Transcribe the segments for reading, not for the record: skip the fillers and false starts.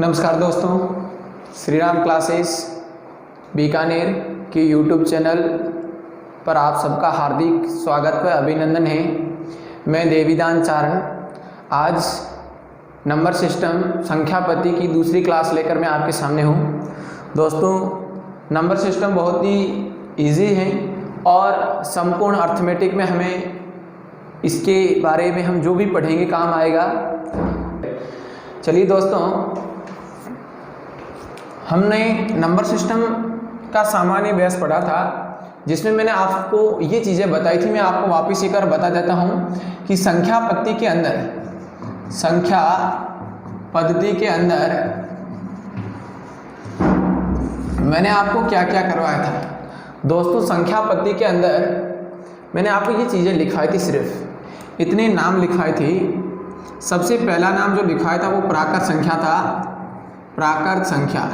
नमस्कार दोस्तों, श्री राम क्लासेस बीकानेर के यूट्यूब चैनल पर आप सबका हार्दिक स्वागत व अभिनंदन है। मैं देवीदान चारण आज नंबर सिस्टम संख्या पद्धति की दूसरी क्लास लेकर मैं आपके सामने हूँ। दोस्तों, नंबर सिस्टम बहुत ही इजी है और संपूर्ण अर्थमेटिक में हमें इसके बारे में हम जो भी पढ़ेंगे काम आएगा। चलिए दोस्तों, हमने नंबर सिस्टम का सामान्य अभ्यास पढ़ा था जिसमें मैंने आपको ये चीज़ें बताई थी। मैं आपको वापस एक बार बता देता हूँ कि संख्या पद्धति के अंदर मैंने आपको क्या क्या करवाया था। दोस्तों, संख्या पद्धति के अंदर मैंने आपको ये चीज़ें लिखाई थी, सिर्फ इतने नाम लिखाए थे। सबसे पहला नाम जो लिखाया था वो प्राकृत संख्या था, प्राकृत संख्या।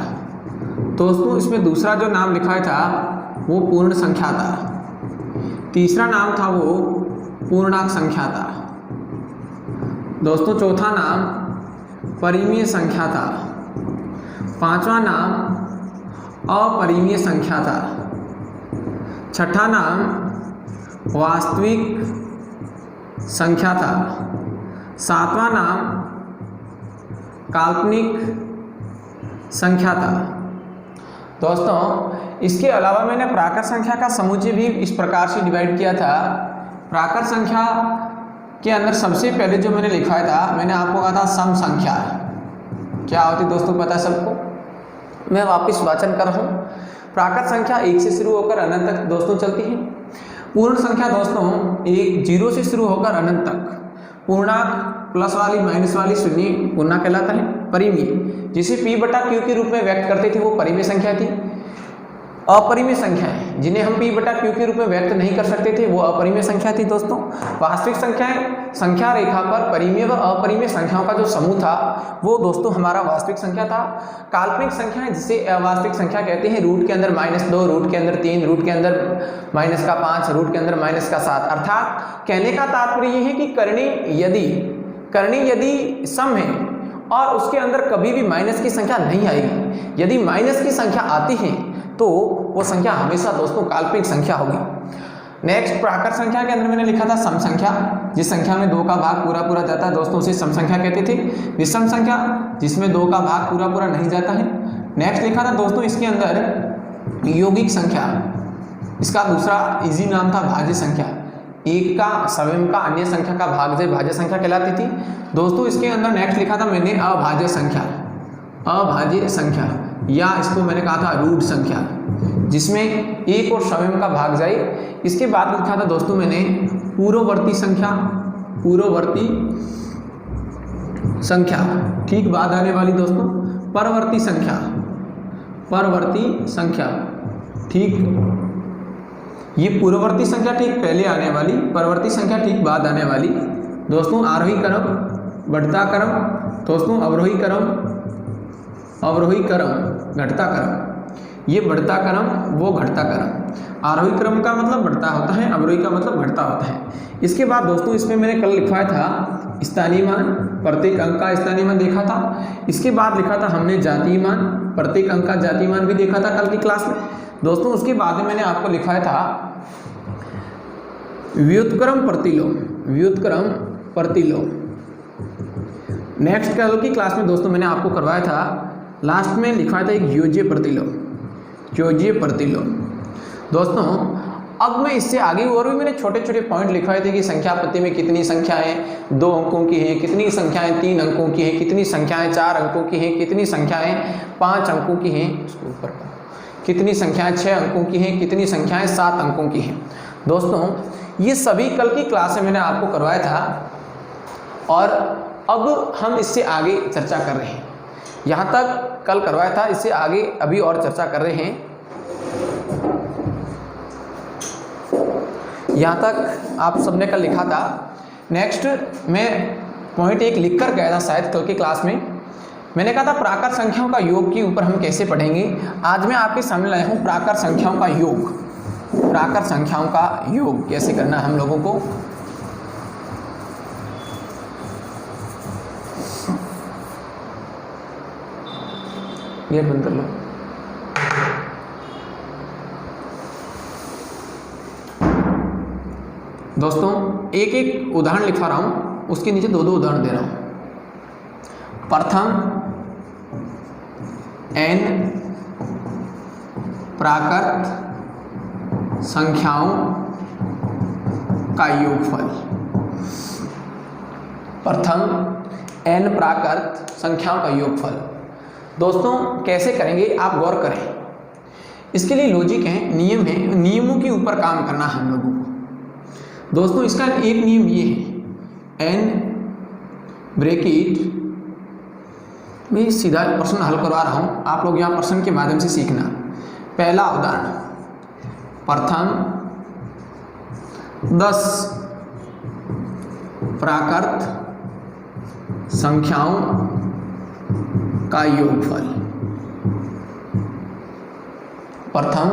दोस्तों, इसमें दूसरा जो नाम लिखाया था वो पूर्ण संख्या था। तीसरा नाम था वो पूर्णांक संख्या था। दोस्तों, चौथा नाम परिमेय संख्या था। पांचवा नाम अपरिमेय संख्या था। छठा नाम वास्तविक संख्या था। सातवां नाम काल्पनिक संख्या था। दोस्तों, इसके अलावा मैंने प्राकृत संख्या का समुच्चय भी इस प्रकार से डिवाइड किया था। प्राकृत संख्या के अंदर सबसे पहले जो मैंने लिखा था, मैंने आपको कहा था सम संख्या। क्या होती दोस्तों, पता है सबको? मैं वापस वाचन कर रहा हूँ। प्राकृत संख्या 1 से शुरू होकर अनंत तक दोस्तों चलती है। पूर्ण संख्या दोस्तों 0 से शुरू होकर अनंत तक। पूर्णांक प्लस वाली माइनस वाली शून्य पूर्णांक कहलाता है। परिमेय जिसे p बटा q के रूप में व्यक्त करते थे वो परिमेय संख्या थी। अपरिमेय संख्याएं जिन्हें हम p बटा q के रूप में व्यक्त नहीं कर सकते थे वो अपरिमेय संख्या थी। दोस्तों, वास्तविक संख्याएं संख्या रेखा पर परिमेय व अपरिमेय संख्याओं का जो समूह था वो दोस्तों हमारा वास्तविक संख्या था। काल्पनिक संख्याएं जिसे अवास्तविक संख्या कहते हैं, रूट के अंदर -2, रूट के अंदर 3, रूट के अंदर -5, रूट के अंदर -7। अर्थात कहने का तात्पर्य ये है कि करणी यदि सम है और उसके अंदर कभी भी माइनस की संख्या नहीं आएगी। यदि माइनस की संख्या आती है तो वो संख्या हमेशा दोस्तों काल्पनिक संख्या होगी। नेक्स्ट, प्राकृत संख्या के अंदर मैंने लिखा था सम संख्या। जिस संख्या में 2 का भाग पूरा जाता है दोस्तों उसे सम संख्या कहते थे। विषम संख्या जिसमें 2 का भाग पूरा नहीं जाता है। नेक्स्ट लिखा था दोस्तों इसके अंदर यौगिक संख्या। इसका दूसरा इजी नाम था भाज्य संख्या। एक का स्वयं का अन्य संख्या का भाग से भाज्य संख्या कहलाती थी। दोस्तों, इसके अंदर नेक्स्ट लिखा था मैंने अभाज्य संख्या या इसको मैंने कहा था रूट संख्या, जिसमें एक और स्वयं का भाग जाए। इसके बाद लिखा था दोस्तों मैंने पूर्ववर्ती संख्या ठीक बाद आने वाली दोस्तों परवर्ती संख्या ठीक। ये पूर्ववर्ती संख्या ठीक पहले आने वाली, परवर्ती संख्या ठीक बाद आने वाली। दोस्तों, आरोही क्रम, बढ़ता क्रम, दोस्तों अवरोही क्रम, घटता क्रम। ये बढ़ता क्रम, वो घटता क्रम। आरोही क्रम का मतलब बढ़ता होता है, अवरोही का मतलब घटता होता है। इसके बाद दोस्तों इसमें मैंने कल लिखवाया था स्थानीय मान, प्रत्येक अंक का स्थानीय मान देखा था। इसके बाद लिखा था हमने जातीय मान, प्रत्येक अंक का जातीय मान भी देखा था कल की क्लास में। दोस्तों, उसके बाद में मैंने आपको लिखाया था व्युत्क्रम प्रतिलोम। नेक्स्ट कल की क्लास में दोस्तों मैंने आपको करवाया था, लास्ट में लिखवाया था एक योज्य प्रतिलोम। दोस्तों, अब मैं इससे आगे और भी मैंने छोटे पॉइंट लिखवाए थे कि संख्या पद्धति में कितनी संख्याएं 2 अंकों की हैं, कितनी संख्याएं 3 अंकों की हैं, कितनी संख्याएं 4 अंकों की हैं, कितनी संख्याएं 5 अंकों की हैं, उसके ऊपर कितनी संख्याएं 6 अंकों की हैं, कितनी संख्याएं 7 अंकों की हैं। दोस्तों, ये सभी कल की क्लास में मैंने आपको करवाया था और अब हम इससे आगे चर्चा कर रहे हैं। यहाँ तक कल करवाया था, इससे आगे अभी और चर्चा कर रहे हैं। यहाँ तक आप सबने कल लिखा था। नेक्स्ट मैं पॉइंट 1 लिख कर गया था शायद कल की क्लास में। मैंने कहा था प्राकृत संख्याओं का योग के ऊपर हम कैसे पढ़ेंगे। आज मैं आपके सामने लाया हूँ प्राकृत संख्याओं का योग कैसे करना हम लोगों को। गेट बंद कर लो। दोस्तों एक एक उदाहरण लिखवा रहा हूं, उसके नीचे दो दो उदाहरण दे रहा हूं। प्रथम n प्राकृत संख्याओं का योगफल। प्रथम n प्राकृत संख्याओं का योगफल। दोस्तों कैसे करेंगे आप गौर करें, इसके लिए लॉजिक है, नियम है, नियमों के ऊपर काम करना हम लोगों को। दोस्तों इसका एक नियम ये है, n ब्रैकेट मैं सीधा प्रश्न हल करवा रहा हूं, आप लोग यहाँ प्रश्न के माध्यम से सीखना। पहला उदाहरण, प्रथम 10 प्राकृत संख्याओं का योगफल। प्रथम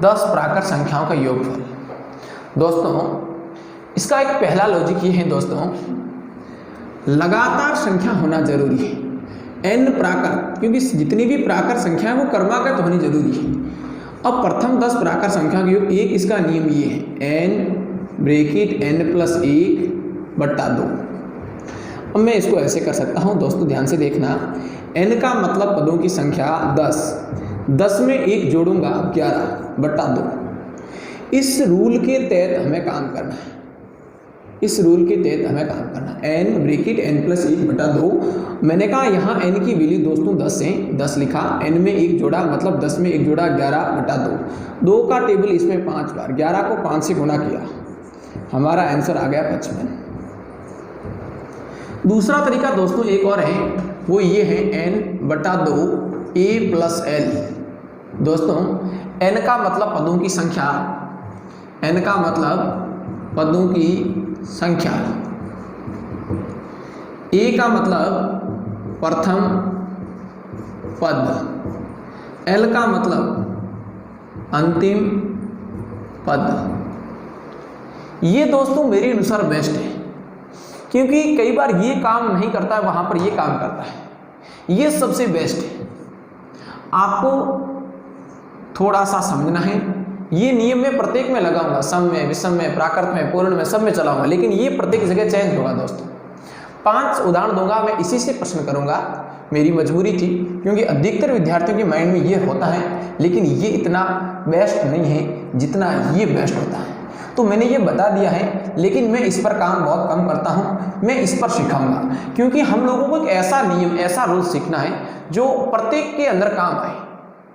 10 प्राकृत संख्याओं का योगफल। दोस्तों इसका एक पहला लॉजिक ये है दोस्तों, लगातार संख्या होना जरूरी है। n प्राकृत, क्योंकि जितनी भी प्राकृत संख्या है वो क्रमागत होनी जरूरी है। अब प्रथम 10 प्राकृत संख्या का योग एक, इसका नियम ये है, n ब्रैकेट n + 1/2। अब मैं इसको ऐसे कर सकता हूँ दोस्तों, ध्यान से देखना। n का मतलब पदों की संख्या 10, 10 में 1 जोड़ूंगा 11/2। इस रूल के तहत हमें काम करना है, इस रूल के तहत हमें काम करना है। n bracket n + 1/2। मैंने कहा यहाँ n की वैल्यू दोस्तों 10 है, 10 लिखा, n में 1 जोड़ा मतलब 10 में 1 जोड़ा 11/2। 2 का टेबल इसमें 5 बार, 11 को 5 से गुणा किया, हमारा आंसर आ गया 55। दूसरा तरीका दोस्तों एक और है, वो ये है n/2 a + l। दोस्तों n का मतलब पदों की संख्या, n का मतलब पदों की संख्या, a का मतलब प्रथम पद, l का मतलब अंतिम पद। ये दोस्तों मेरे अनुसार बेस्ट है, क्योंकि कई बार ये काम नहीं करता है, वहां पर ये काम करता है। ये सबसे बेस्ट है, आपको थोड़ा सा समझना है। ये नियम में प्रत्येक में लगाऊंगा, सम में, विषम में, प्राकृत में, पूर्ण में, सब में चलाऊंगा, लेकिन ये प्रत्येक जगह चेंज होगा दोस्तों। 5 उदाहरण दूंगा, मैं इसी से प्रश्न करूंगा, मेरी मजबूरी थी, क्योंकि अधिकतर विद्यार्थियों के माइंड में ये होता है, लेकिन ये इतना बेस्ट नहीं है जितना ये बेस्ट होता है। तो मैंने ये बता दिया है, लेकिन मैं इस पर काम बहुत कम करता हूँ, मैं इस पर सिखाऊंगा, क्योंकि हम लोगों को एक ऐसा नियम, ऐसा रूल सीखना है जो प्रत्येक के अंदर काम आए,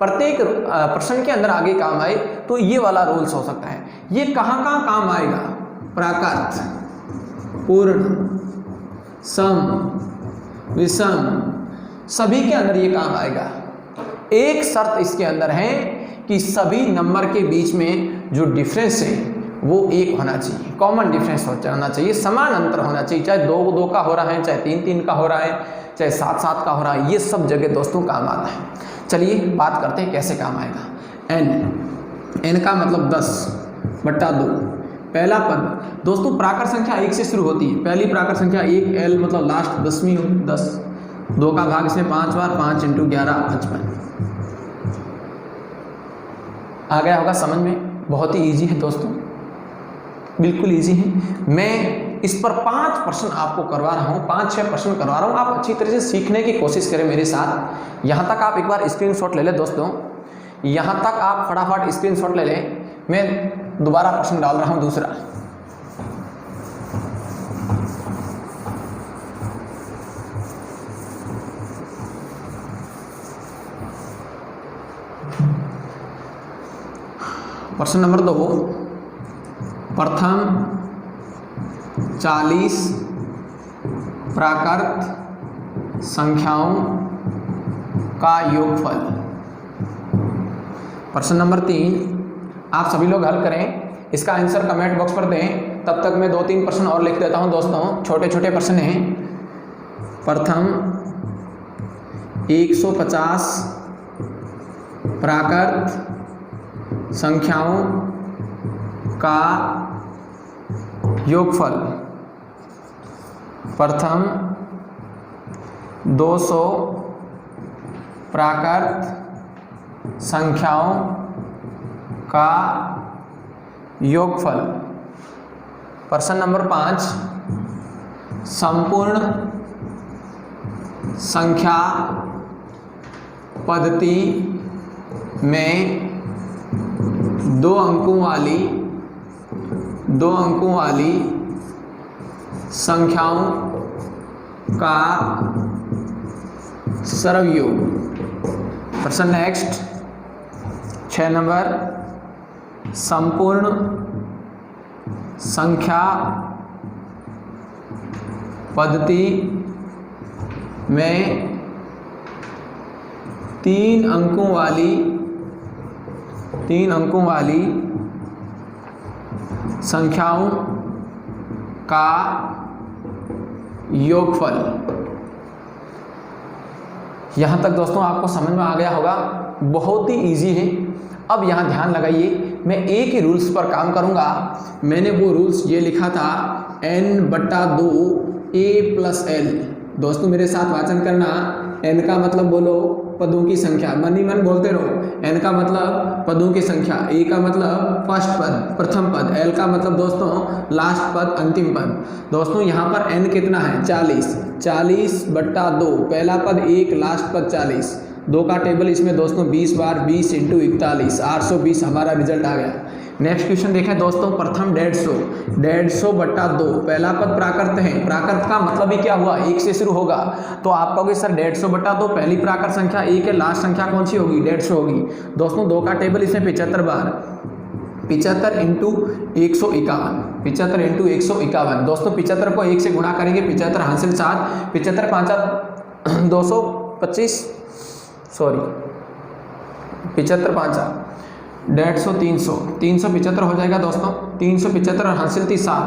प्रत्येक प्रश्न के अंदर आगे काम आए। तो ये वाला रूल्स हो सकता है। ये कहाँ कहाँ काम आएगा? प्राकृत, पूर्ण, सम, विषम, सभी के अंदर ये काम आएगा। एक शर्त इसके अंदर है कि सभी नंबर के बीच में जो डिफरेंस है वो 1 होना चाहिए, कॉमन डिफरेंस होना चाहिए, समान अंतर होना चाहिए। चाहे 2-2 का हो रहा है, चाहे 3-3 का हो रहा है, चाहे 7-7 का हो रहा है, ये सब जगह दोस्तों काम आता है। चलिए बात करते हैं कैसे काम आएगा। n का मतलब 10/2। पहला पद दोस्तों प्राकृत संख्या 1 से शुरू होती है। पहली प्राकृत संख्या 1, l मतलब लास्ट 10वीं हो, 10। 2 का भाग इसमें 5 बार, 5 × 11 55। आ गया होगा समझ में? बहुत ही ईजी है दोस्तों, बिल्कुल ईजी है। मैं इस पर 5 प्रश्न आपको करवा रहा हूँ, 5-6 प्रश्न करवा रहा हूँ। आप अच्छी तरह से सीखने की कोशिश करें मेरे साथ। यहाँ तक आप एक बार स्क्रीनशॉट ले लें दोस्तों, यहाँ तक आप फटाफट स्क्रीनशॉट ले लें। मैं दोबारा प्रश्न डाल रहा हूँ दूसरा। प्रश्न नंबर 2, प्रथम 40 प्राकृत संख्याओं का योगफल। प्रश्न नंबर 3, आप सभी लोग हल करें, इसका आंसर कमेंट बॉक्स पर दें। तब तक मैं 2-3 प्रश्न और लिख देता हूं दोस्तों, छोटे छोटे प्रश्न हैं। प्रथम 150 प्राकृत संख्याओं का योगफल। प्रथम 200 प्राकृत संख्याओं का योगफल। प्रश्न नंबर 5, संपूर्ण संख्या पद्धति में दो अंकों वाली संख्याओं का सरवयोग। प्रश्न नेक्स्ट 6 नंबर, संपूर्ण संख्या पद्धति में 3 अंकों वाली संख्याओं का योगफल। यहाँ तक दोस्तों आपको समझ में आ गया होगा, बहुत ही इजी है। अब यहाँ ध्यान लगाइए, मैं एक ही रूल्स पर काम करूँगा। मैंने वो रूल्स ये लिखा था n/2 a + l। दोस्तों मेरे साथ वाचन करना। n का मतलब बोलो पदों की संख्या, मन ही मन बोलते रहो। n का मतलब पदों की संख्या, a का मतलब फर्स्ट पद, प्रथम पद, l का मतलब दोस्तों लास्ट पद, अंतिम पद। दोस्तों यहाँ पर n कितना है? 40। 40/2, पहला पद 1, लास्ट पद 40। 2 का टेबल इसमें दोस्तों 20 बार 20 × 41, 820 हमारा रिजल्ट आ गया। नेक्स्ट क्वेश्चन देखें दोस्तों, प्रथम 150/2, पहला पद प्राकृत है। प्राकृत का मतलब ही क्या हुआ? 1 से शुरू होगा। तो आप कहोगे सर 150/2 पहली प्राकृत संख्या 1 है, लास्ट संख्या कौन सी होगी? 150 होगी। दोस्तों 2 का टेबल इसमें 75 बार, 75 × 151, 75 × 151। दोस्तों 75 को 1 से गुणा करेंगे, 75 हासिल 7, 75 5 225, सॉरी 75 5 150 300, 375 हो जाएगा दोस्तों। 375 और हासिल थी 7,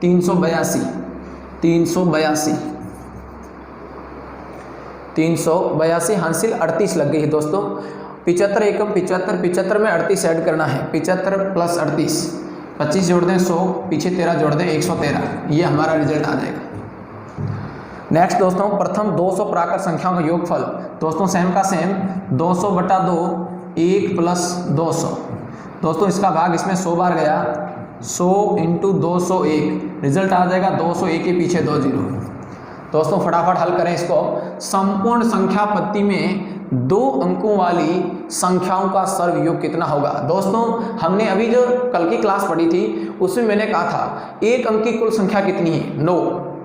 382, 382 हासिल 38 लग गई है दोस्तों। 75 एकम 75, 75 में 38 ऐड करना है। 75 + 38, 25 जोड़ दें 100, पीछे 13 जोड़ दें 113, ये हमारा रिजल्ट आ जाएगा। नेक्स्ट दोस्तों, प्रथम 200 प्राकृत संख्याओं का योगफल। दोस्तों सेम का सेम, 200/2 1 + 200। दोस्तों इसका भाग इसमें 100 बार गया, 100 × 201, रिजल्ट आ जाएगा 201 के पीछे 2 0। दोस्तों फटाफट हल करें इसको। संपूर्ण संख्या पद्धति में 2 अंकों वाली संख्याओं का सर्वयोग कितना होगा? दोस्तों हमने अभी जो कल की क्लास पढ़ी थी उसमें मैंने कहा था 1 अंक की कुल संख्या कितनी है? 9।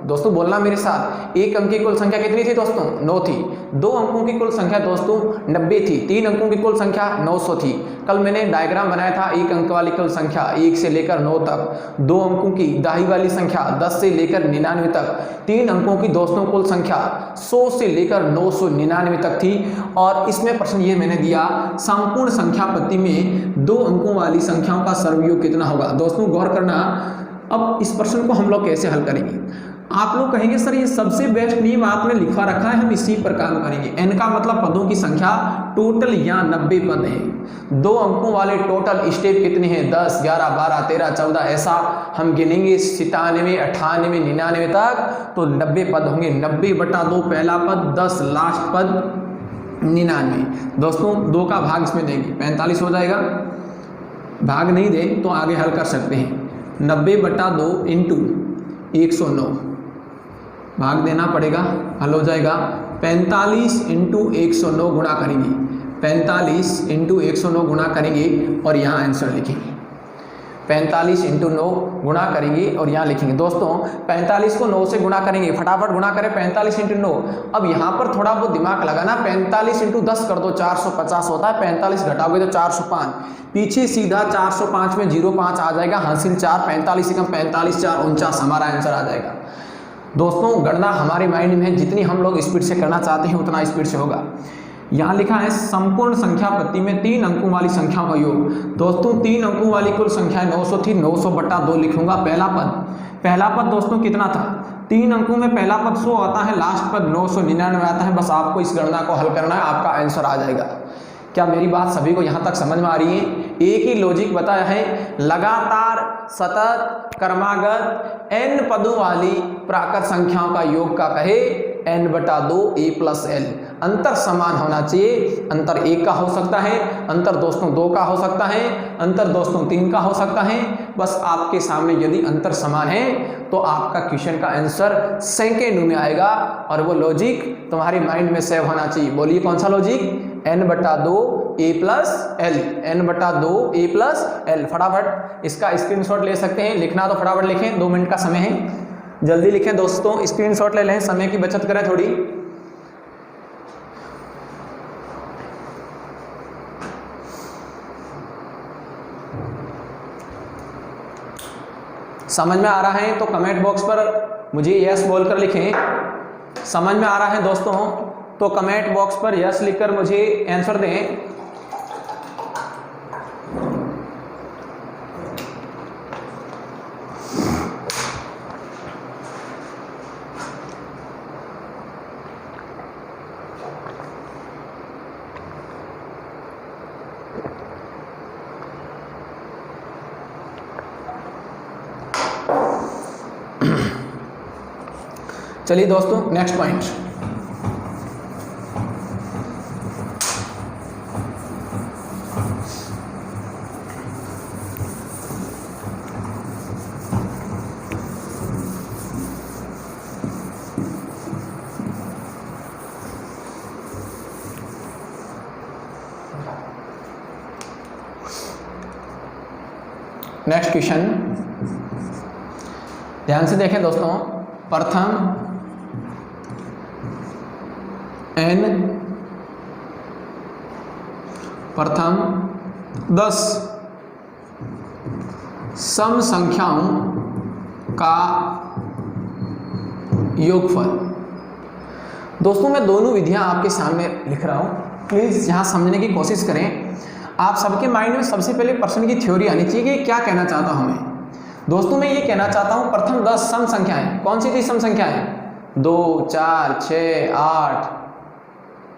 दोस्तों बोलना मेरे साथ, 1 अंक की कुल संख्या कितनी थी दोस्तों? 9 थी। 2 अंकों की कुल संख्या दोस्तों 90 थी। 3 अंकों की कुल संख्या 900 थी। कल मैंने डायग्राम बनाया था 1 अंक वाली कुल संख्या 1 से लेकर 9 तक, 2 अंकों की दाही वाली संख्या 10 से लेकर 99 तक, 3 अंकों की दोस्तों कुल संख्या 100 से लेकर 999 तक थी। और इसमें प्रश्न ये मैंने दिया, संपूर्ण संख्या पद्धति में 2 अंकों वाली संख्याओं का सर्वयोग कितना होगा? दोस्तों गौर करना, अब इस प्रश्न को हम लोग कैसे हल करेंगे? आप लोग कहेंगे सर ये सबसे बेस्ट नियम आपने लिखा रखा है, हम इसी पर काम करेंगे। n का मतलब पदों की संख्या, टोटल यहाँ 90 पद हैं। 2 अंकों वाले टोटल स्टेप कितने हैं? 10, 11, 12, 13, 14, ऐसा हम गिनेंगे 97, 98, 99 तक, तो 90 पद होंगे। 90/2 पहला पद, 10 लास्ट पद, 99। दोस्तों 2 का भाग इसमें देंगे, 45 हो जाएगा। भाग नहीं दे तो आगे हल कर सकते हैं। 90/2 × 109, भाग देना पड़ेगा, हल हो जाएगा। 45 × 109 गुणा करेंगे, 45 × 109 गुणा करेंगे और यहाँ आंसर लिखेंगे। 45 × 9 गुणा करेंगे और यहाँ लिखेंगे। दोस्तों 45 को 9 से गुणा करेंगे, फटाफट गुणा करें 45 × 9। अब यहाँ पर थोड़ा बहुत दिमाग लगाना, 45 × 10 कर दो 450 होता है, 45 घटाओगे तो 405, पीछे सीधा 405 में 05 आ जाएगा, हासिल 4, 45 से कम 45, 4 49, हमारा आंसर आ जाएगा। दोस्तों गणना हमारे माइंड में है, जितनी हम लोग स्पीड से करना चाहते हैं उतना स्पीड से होगा। यहाँ लिखा है संपूर्ण संख्या पद्धति में 3 अंकों वाली संख्याओं का योग। दोस्तों 3 अंकों वाली कुल संख्या 900 थी, 900/2 लिखूंगा। पहला पद दोस्तों कितना था? 3 अंकों में पहला पद 100 आता है, लास्ट पद 999 आता है। बस आपको इस गणना को हल करना है, आपका आंसर आ जाएगा। क्या मेरी बात सभी को यहाँ तक समझ में आ रही है? एक ही लॉजिक बताया है, लगातार सतत क्रमागत n पदों वाली प्राकृत संख्याओं का योग का कहे n/2 a+l। अंतर समान होना चाहिए। अंतर 1 का हो सकता है, अंतर दोस्तों 2 का हो सकता है, अंतर दोस्तों 3 का हो सकता है। बस आपके सामने यदि अंतर समान है तो आपका क्वेश्चन का आंसर सेकेंड में आएगा और वो लॉजिक तुम्हारे माइंड में सेव होना चाहिए। बोलिए कौन सा logic? n/2 a+l, n/2 a+l। फटाफट इसका स्क्रीनशॉट ले सकते हैं, लिखना तो फटाफट लिखें, 2 मिनट का समय है, जल्दी लिखें दोस्तों, स्क्रीनशॉट ले लें, समय की बचत करें थोड़ी। समझ में आ रहा है तो कमेंट बॉक्स पर मुझे यस बोलकर लिखें। समझ में आ रहा है दोस्तों तो कमेंट बॉक्स पर यस लिखकर मुझे आंसर दें। चलिए दोस्तों नेक्स्ट पॉइंट। नेक्स्ट क्वेश्चन ध्यान से देखें दोस्तों। प्रथम प्रथम 10 सम संख्याओं का योगफल। दोस्तों मैं दोनों विधियां आपके सामने लिख रहा हूं, प्लीज यहां समझने की कोशिश करें। आप सबके माइंड में सबसे पहले प्रश्न की थ्योरी आनी चाहिए कि क्या कहना चाहता हूं मैं। दोस्तों मैं ये कहना चाहता हूं प्रथम 10 सम संख्याएं, कौन सी थी सम संख्याएं? 2, 4, 6, 8,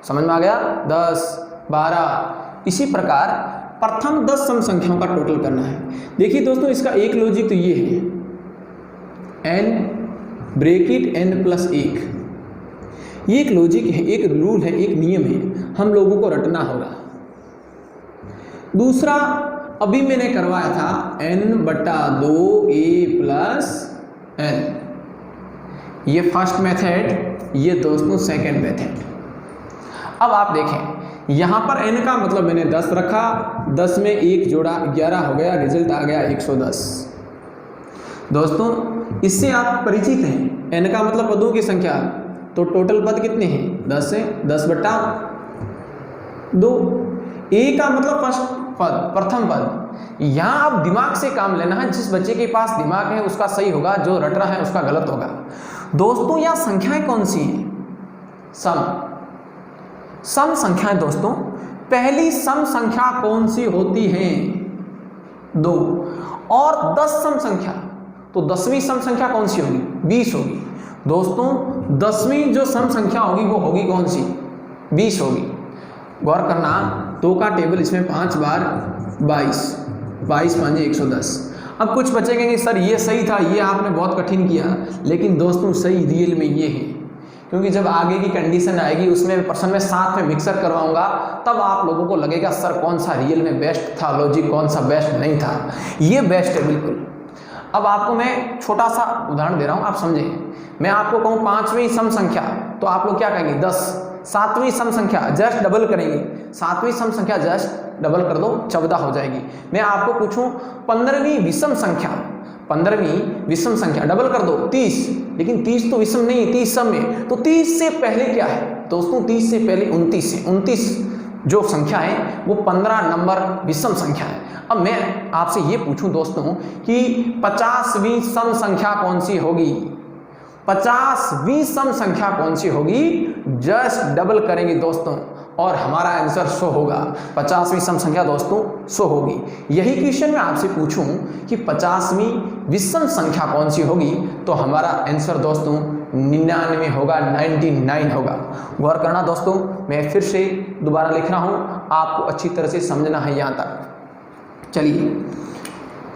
समझ में आ गया, 10, 12। इसी प्रकार प्रथम 10 सम संख्याओं का टोटल करना है। देखिए दोस्तों इसका एक लॉजिक तो ये है, n ब्रेकेट n+1। ये एक लॉजिक है, एक रूल है, एक नियम है, हम लोगों को रटना होगा। दूसरा अभी मैंने करवाया था n/2 a+l, ये फर्स्ट मेथड, ये दोस्तों सेकंड मेथड। अब आप देखें यहां पर n का मतलब मैंने 10 रखा, 10 में 1 जोड़ा 11 हो गया, रिजल्ट आ गया 110। दोस्तों इससे आप परिचित हैं, n का मतलब पदों की संख्या, तो टोटल पद कितने हैं? 10 है, 10/2। a का मतलब फर्स्ट पद, प्रथम पद। यहां आप दिमाग से काम लेना है, जिस बच्चे के पास दिमाग है उसका सही होगा, जो रट रहा है उसका गलत होगा। दोस्तों यहां संख्याएं कौन सी हैं? सम संख्याएं। दोस्तों पहली सम संख्या कौन सी होती है? 2। और 10 सम संख्या, तो 10वीं सम संख्या कौन सी होगी? 20 होगी। दोस्तों 10वीं जो सम संख्या होगी वो होगी कौन सी? 20 होगी। गौर करना, 2 का टेबल इसमें 5 बार 22, 22 5 110। अब कुछ बच्चे कहेंगे सर ये सही था, ये आपने बहुत कठिन किया, लेकिन दोस्तों सही रियल में ये है, क्योंकि जब आगे की कंडीशन आएगी उसमें प्रश्न में साथ में मिक्सर करवाऊंगा, तब आप लोगों को लगेगा सर कौन सा रियल में बेस्ट था, लॉजिक कौन सा बेस्ट नहीं था। ये बेस्ट है बिल्कुल। अब आपको मैं छोटा सा उदाहरण दे रहा हूं, आप समझें। मैं आपको कहूं 5वीं सम संख्या, तो आप लोग क्या कहेंगे? 10। 7वीं सम संख्या जस्ट डबल करेंगे, 7वीं सम संख्या जस्ट डबल कर दो, 14 हो जाएगी। मैं आपको पूछूं 15वीं विषम संख्या, 15वीं विषम संख्या डबल कर दो, 30। लेकिन 30 तो विषम नहीं, 30 सम है, तो 30 से पहले क्या है? दोस्तों 30 से पहले 29 है। 29 जो संख्या है वो 15 नंबर विषम संख्या है। अब मैं आपसे ये पूछूं दोस्तों कि 50वीं सम संख्या कौन सी होगी? 50वीं सम संख्या कौन सी होगी? जस्ट डबल करेंगे दोस्तों और हमारा आंसर 100 होगा। 50वीं सम संख्या दोस्तों 100 होगी। यही क्वेश्चन मैं आपसे पूछूं कि 50वीं विषम संख्या कौन सी होगी, तो हमारा आंसर दोस्तों 99 होगा, 99 होगा। गौर करना दोस्तों, मैं फिर से दोबारा लिख रहा हूं, आपको अच्छी तरह से समझना है यहां तक। चलिए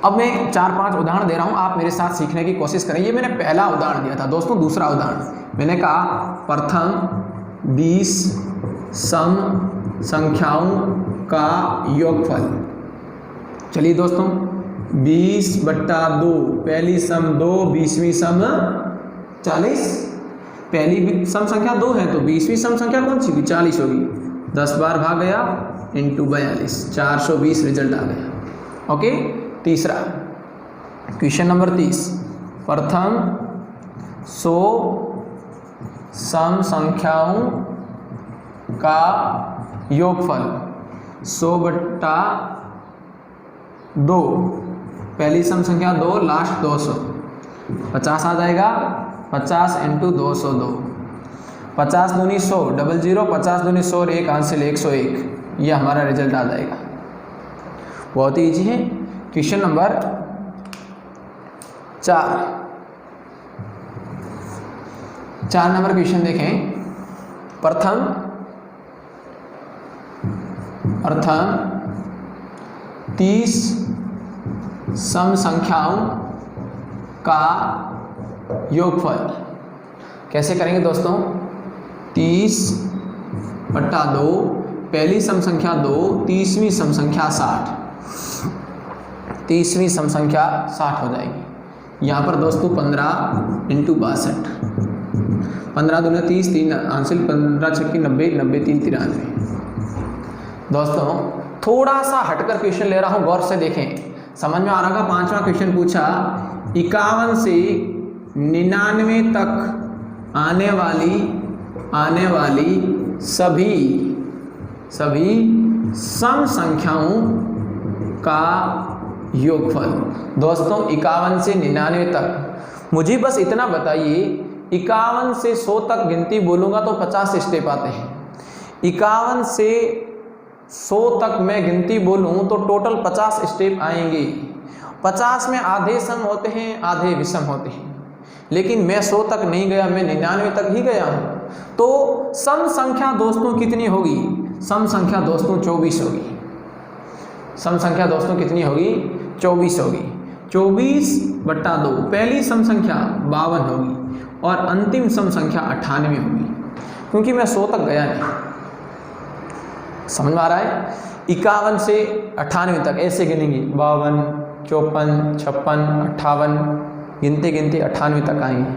अब मैं 4-5 उदाहरण दे रहा हूँ, आप मेरे साथ सीखने की कोशिश करें। ये मैंने पहला उदाहरण दिया था दोस्तों। दूसरा उदाहरण मैंने कहा प्रथम 20 सम संख्याओं का योगफल। चलिए दोस्तों, 20/2, पहली सम 2, 20वीं सम 40। पहली सम संख्या 2 है तो 20वीं सम संख्या कौन सी होगी? 40 होगी। 10 बार भाग गया इंटू 42, 420 रिजल्ट आ गया। ओके। तीसरा क्वेश्चन नंबर 30, प्रथम 100 सम संख्याओं का योगफल 100/2, पहली सम संख्या 2, लास्ट 200, 50 आ जाएगा। 50 इंटू 202, 50 दूनी 100, 00, 50 दूनी 100, 1 हासिल 101, यह हमारा रिजल्ट आ जाएगा। बहुत ही ईजी है। क्वेश्चन नंबर 4 नंबर क्वेश्चन देखें। प्रथम 30 सम संख्याओं का योगफल कैसे करेंगे दोस्तों? 30/2, पहली सम संख्या 2, 30वीं सम संख्या 60, 30वीं सम संख्या 60 हो जाएगी। यहाँ पर दोस्तों 15 इंटू 62, 15 दूना 30, 3 हासिल 15 छक्की 90, 90 3 93। दोस्तों थोड़ा सा हटकर क्वेश्चन ले रहा हूँ, गौर से देखें, समझ में आ रहा होगा। 5वां क्वेश्चन पूछा 51 से 99 तक आने वाली सभी सम संख्याओं का योगफल। दोस्तों 51 से 99 तक, मुझे बस इतना बताइए, 51 से 100 तक गिनती बोलूँगा तो 50 स्टेप आते हैं। 51 से 100 तक मैं गिनती बोलूँ तो टोटल 50 स्टेप आएंगे। 50 में आधे सम होते हैं, आधे विषम होते हैं, लेकिन मैं 100 तक नहीं गया, मैं 99 तक ही गया हूँ। तो सम संख्या दोस्तों कितनी होगी? सम संख्या दोस्तों 24 होगी। सम संख्या दोस्तों कितनी होगी? 24 होगी। 24/2, पहली सम संख्या 52 होगी और अंतिम सम संख्या 98 होगी, क्योंकि मैं 100 तक गया नहीं। समझ में आ रहा है? 51 से 98 तक ऐसे गिनेंगे, 52, 54, 56, 58, गिनते गिनते 98 तक आएंगे,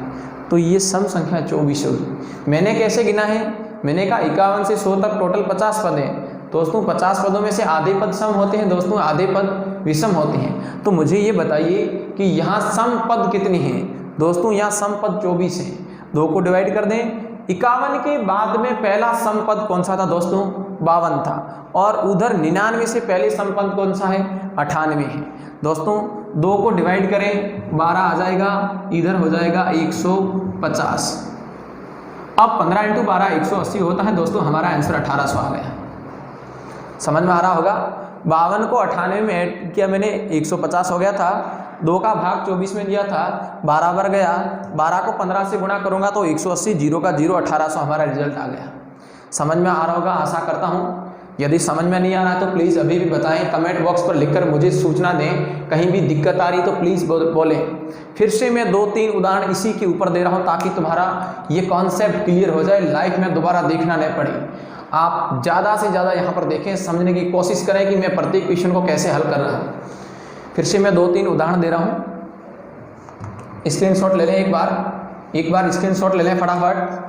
तो ये सम संख्या 24 होगी। मैंने कैसे गिना है? मैंने कहा 51 से 100 तक टोटल 50 पद हैं दोस्तों। 50 पदों में से आधे पद सम होते हैं दोस्तों, आधे पद विषम होते हैं। तो मुझे ये बताइए कि यहाँ सम पद कितनी हैं? दोस्तों यहाँ सम पद 24 हैं। 2 को डिवाइड कर दें। 51 के बाद में पहला सम पद कौन सा था दोस्तों? 52 था। और उधर 99 से पहले सम पद कौन सा है? 98 है। दोस्तों 2 को डिवाइड करें, 12 आ जाएगा, इधर हो जाएगा 150। अब 15 इंटू 12 180 होता है दोस्तों। हमारा आंसर 1800 आ गया। समझ में आ रहा होगा? 52 को 98 में ऐड किया मैंने, 150 हो गया था। 2 का भाग 24 में दिया था, बराबर गया। 12 को 15 से गुणा करूंगा तो 180, 0 का 0, 1800 हमारा रिजल्ट आ गया। समझ में आ रहा होगा, आशा करता हूँ। यदि समझ में नहीं आ रहा है तो प्लीज़ अभी भी बताएं, कमेंट बॉक्स पर लिखकर मुझे सूचना दें। कहीं भी दिक्कत आ रही तो प्लीज़ बोलें। फिर से मैं 2-3 उदाहरण इसी के ऊपर दे रहा हूँ ताकि तुम्हारा ये कॉन्सेप्ट क्लियर हो जाए, लाइफ में दोबारा देखना नहीं पड़े। आप ज़्यादा से ज़्यादा यहाँ पर देखें, समझने की कोशिश करें कि मैं प्रत्येक क्वेश्चन को कैसे हल कर रहा हूँ। फिर से मैं 2-3 उदाहरण दे रहा हूँ। स्क्रीनशॉट ले लें, एक बार स्क्रीनशॉट ले लें फटाफट।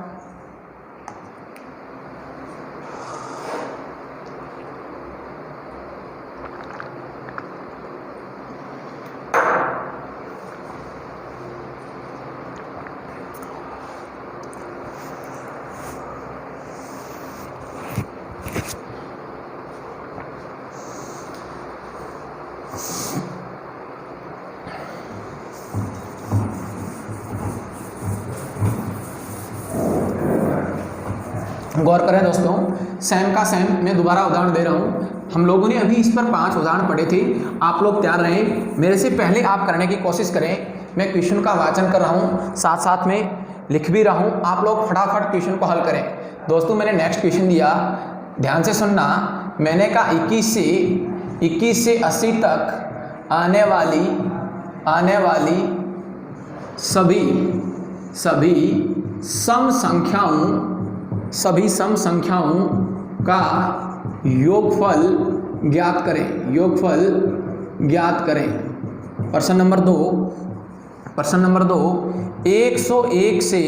गौर करें दोस्तों, सेम का सेम मैं दोबारा उदाहरण दे रहा हूँ। हम लोगों ने अभी इस पर 5 उदाहरण पढ़े थे। आप लोग तैयार रहें, मेरे से पहले आप करने की कोशिश करें। मैं क्वेश्चन का वाचन कर रहा हूँ, साथ साथ में लिख भी रहा हूँ। आप लोग फटाफट क्वेश्चन को हल करें। दोस्तों मैंने नेक्स्ट क्वेश्चन दिया, ध्यान से सुनना। मैंने कहा 21 से 80 तक आने वाली सभी सम संख्याओं का योगफल ज्ञात करें। प्रश्न नंबर दो 101 से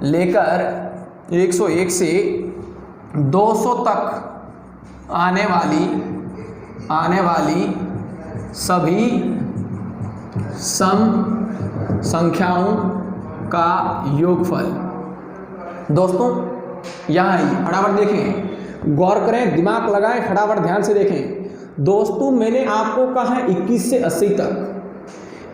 लेकर 200 तक आने वाली सभी सम संख्याओं का योगफल। दोस्तों यहाँ ही फटाफट देखें, गौर करें, दिमाग लगाएं, फटाफट ध्यान से देखें। दोस्तों मैंने आपको कहा है 21 से 80 तक।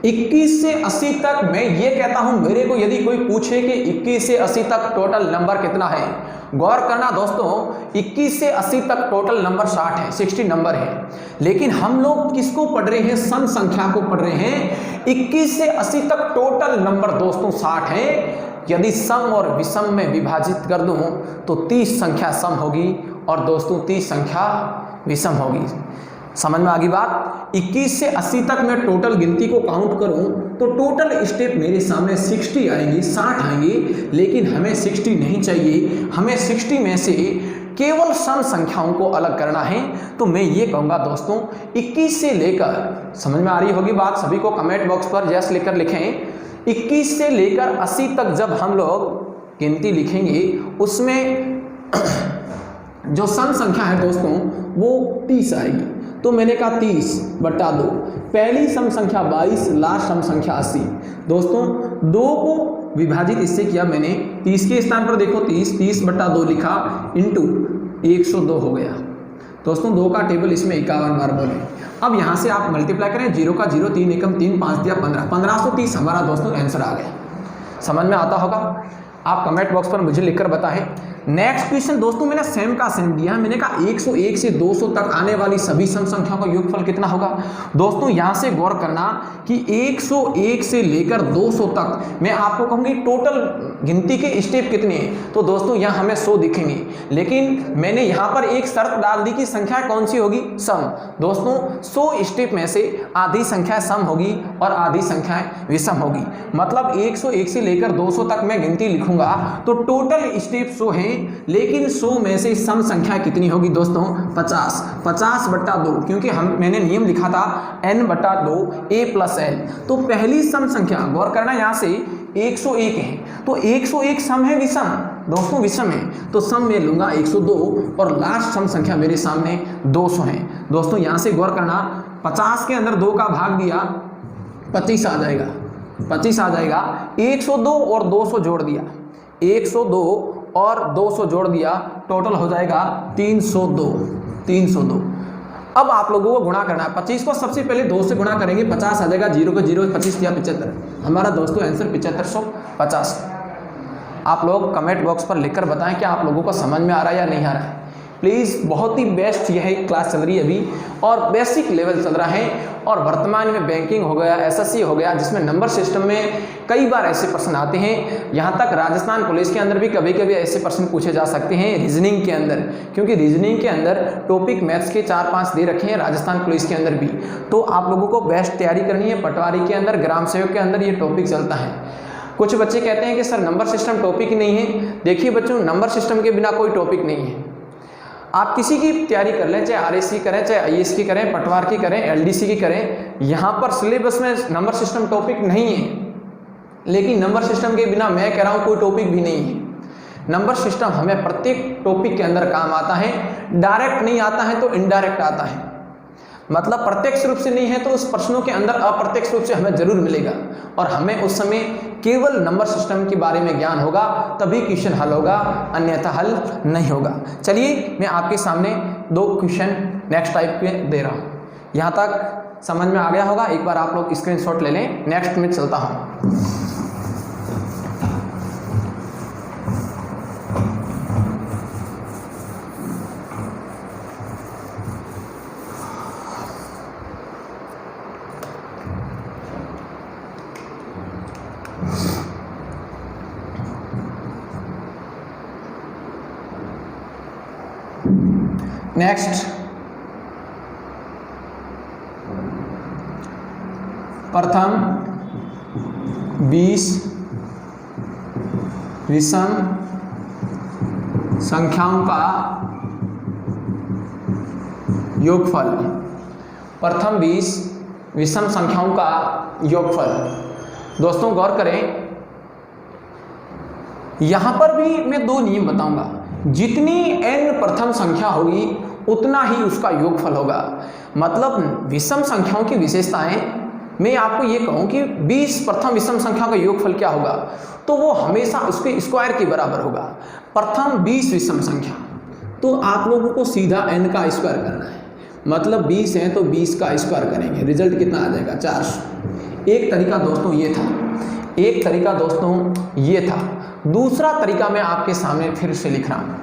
21 से 80 तक मैं ये कहता हूं, मेरे को यदि कोई पूछे कि 21 से 80 तक टोटल नंबर कितना है, गौर करना दोस्तों, 21 से 80 तक टोटल नंबर 60 है, 60 नंबर है। लेकिन हम लोग किसको पढ़ रहे हैं? सम संख्या को पढ़ रहे हैं। 21 से 80 तक टोटल नंबर दोस्तों 60 है। यदि सम और विषम में विभाजित कर दूं तो 30 संख्या सम होगी और दोस्तों 30 संख्या विषम होगी। समझ में आ गई बात? 21 से 80 तक मैं टोटल गिनती को काउंट करूं तो टोटल स्टेप मेरे सामने 60 आएंगे, 60 आएंगे। लेकिन हमें 60 नहीं चाहिए, हमें 60 में से केवल सम संख्याओं को अलग करना है। तो मैं ये कहूँगा दोस्तों 21 से लेकर, समझ में आ रही होगी बात, सभी को कमेंट बॉक्स पर जैस लेकर लिखें। 21 से लेकर 80 तक जब हम लोग गिनती लिखेंगे उसमें जो सम संख्या है दोस्तों वो 30 आएगी। तो मैंने कहा 30/2, पहली सम संख्या 22, लास्ट सम संख्या 80। दोस्तों 2 को विभाजित इससे किया मैंने, 30 के स्थान पर देखो 30/2 लिखा, इंटू 102 हो गया। दोस्तों 2 का टेबल इसमें 51 बार बोले। अब यहाँ से आप मल्टीप्लाई करें, 0 का 0, 3 एकम 3, 5 दिया 15, 1530 हमारा दोस्तों आंसर आ गया। समझ में आता होगा? आप कमेंट बॉक्स पर मुझे लिखकर बताएं। नेक्स्ट क्वेश्चन दोस्तों मैंने सेम का सेम दिया है। मैंने कहा 101 से 200 तक आने वाली सभी सम संख्याओं का योगफल कितना होगा। दोस्तों यहाँ से गौर करना कि 101 से लेकर 200 तक मैं आपको कहूँगी टोटल गिनती के स्टेप कितने हैं। तो दोस्तों यहाँ हमें 100 दिखेंगे, लेकिन मैंने यहाँ पर एक शर्त डाल दी कि संख्या कौन सी होगी? सम। दोस्तों 100 स्टेप में से आधी संख्या सम होगी और आधी संख्याएं विषम होगी। मतलब 101 से लेकर 200 तक मैं गिनती लिखूंगा तो टोटल स्टेप 100 हैं, लेकिन 100 में से सम संख्या कितनी होगी दोस्तों? 50। 50/2, क्योंकि मैंने नियम लिखा था n/2 a + n। तो पहली सम संख्या, गौर करना, यहाँ से 101 है तो 101 सम है विषम? दोस्तों विषम है, तो सम में लूंगा 102 और लास्ट सम संख्या मेरे सामने 200 है। दोस्तों यहाँ से गौर करना, 50 के अंदर 2 का भाग दिया 25 आ जाएगा, 25 आ जाएगा। 102 और 200 जोड़ दिया, 102 और 200 जोड़ दिया, टोटल हो जाएगा 302। अब आप लोगों को गुणा करना है। 25 को सबसे पहले 2 से गुणा करेंगे, 50 आ जाएगा, 0 को 0, 25 दिया 75। हमारा दोस्तों आंसर 7550। आप लोग कमेंट बॉक्स पर लिखकर बताएं कि आप लोगों को समझ में आ रहा है या नहीं आ रहा है। प्लीज़, बहुत ही बेस्ट यह क्लास चल रही है अभी और बेसिक लेवल चल रहा है। और वर्तमान में बैंकिंग हो गया, एसएससी हो गया, जिसमें नंबर सिस्टम में कई बार ऐसे प्रश्न आते हैं। यहाँ तक राजस्थान पुलिस के अंदर भी कभी कभी ऐसे प्रश्न पूछे जा सकते हैं रीजनिंग के अंदर, क्योंकि रीजनिंग के अंदर टॉपिक मैथ्स के 4-5 दे रखे हैं राजस्थान पुलिस के अंदर भी। तो आप लोगों को बेस्ट तैयारी करनी है। पटवारी के अंदर, ग्राम सेवक के अंदर ये टॉपिक चलता है। कुछ बच्चे कहते हैं कि सर नंबर सिस्टम टॉपिक ही नहीं है। देखिए बच्चों, नंबर सिस्टम के बिना कोई टॉपिक नहीं है। आप किसी की तैयारी कर लें, चाहे आरएससी करें, चाहे आईएएस की करें, पटवार की करें, एलडीसी की करें, यहाँ पर सिलेबस में नंबर सिस्टम टॉपिक नहीं है। लेकिन नंबर सिस्टम के बिना मैं कह रहा हूँ कोई टॉपिक भी नहीं है। नंबर सिस्टम हमें प्रत्येक टॉपिक के अंदर काम आता है। डायरेक्ट नहीं आता है तो इनडायरेक्ट आता है, मतलब प्रत्यक्ष रूप से नहीं है तो उस प्रश्नों के अंदर अप्रत्यक्ष रूप से हमें जरूर मिलेगा। और हमें उस समय केवल नंबर सिस्टम के बारे में ज्ञान होगा तभी क्वेश्चन हल होगा, अन्यथा हल नहीं होगा। चलिए मैं आपके सामने 2 क्वेश्चन नेक्स्ट टाइप के दे रहा हूँ। यहाँ तक समझ में आ गया होगा। एक बार आप लोग स्क्रीनशॉट ले लें। नेक्स्ट में चलता हूँ। नेक्स्ट प्रथम 20 विषम संख्याओं का योगफल। प्रथम 20 विषम संख्याओं का योगफल। दोस्तों गौर करें, यहां पर भी मैं दो नियम बताऊंगा। जितनी n प्रथम संख्या होगी उतना ही उसका योगफल होगा। मतलब विषम संख्याओं की विशेषताएं, मैं आपको ये कहूं कि 20 प्रथम विषम संख्या का योगफल क्या होगा, तो वो हमेशा उसके स्क्वायर के बराबर होगा। प्रथम 20 विषम संख्या, तो आप लोगों को सीधा n का स्क्वायर करना है। मतलब 20 है तो 20 का स्क्वायर करेंगे, रिजल्ट कितना आ जाएगा 400। एक तरीका दोस्तों ये था, एक तरीका दोस्तों ये था। दूसरा तरीका मैं आपके सामने फिर से लिख रहा हूँ।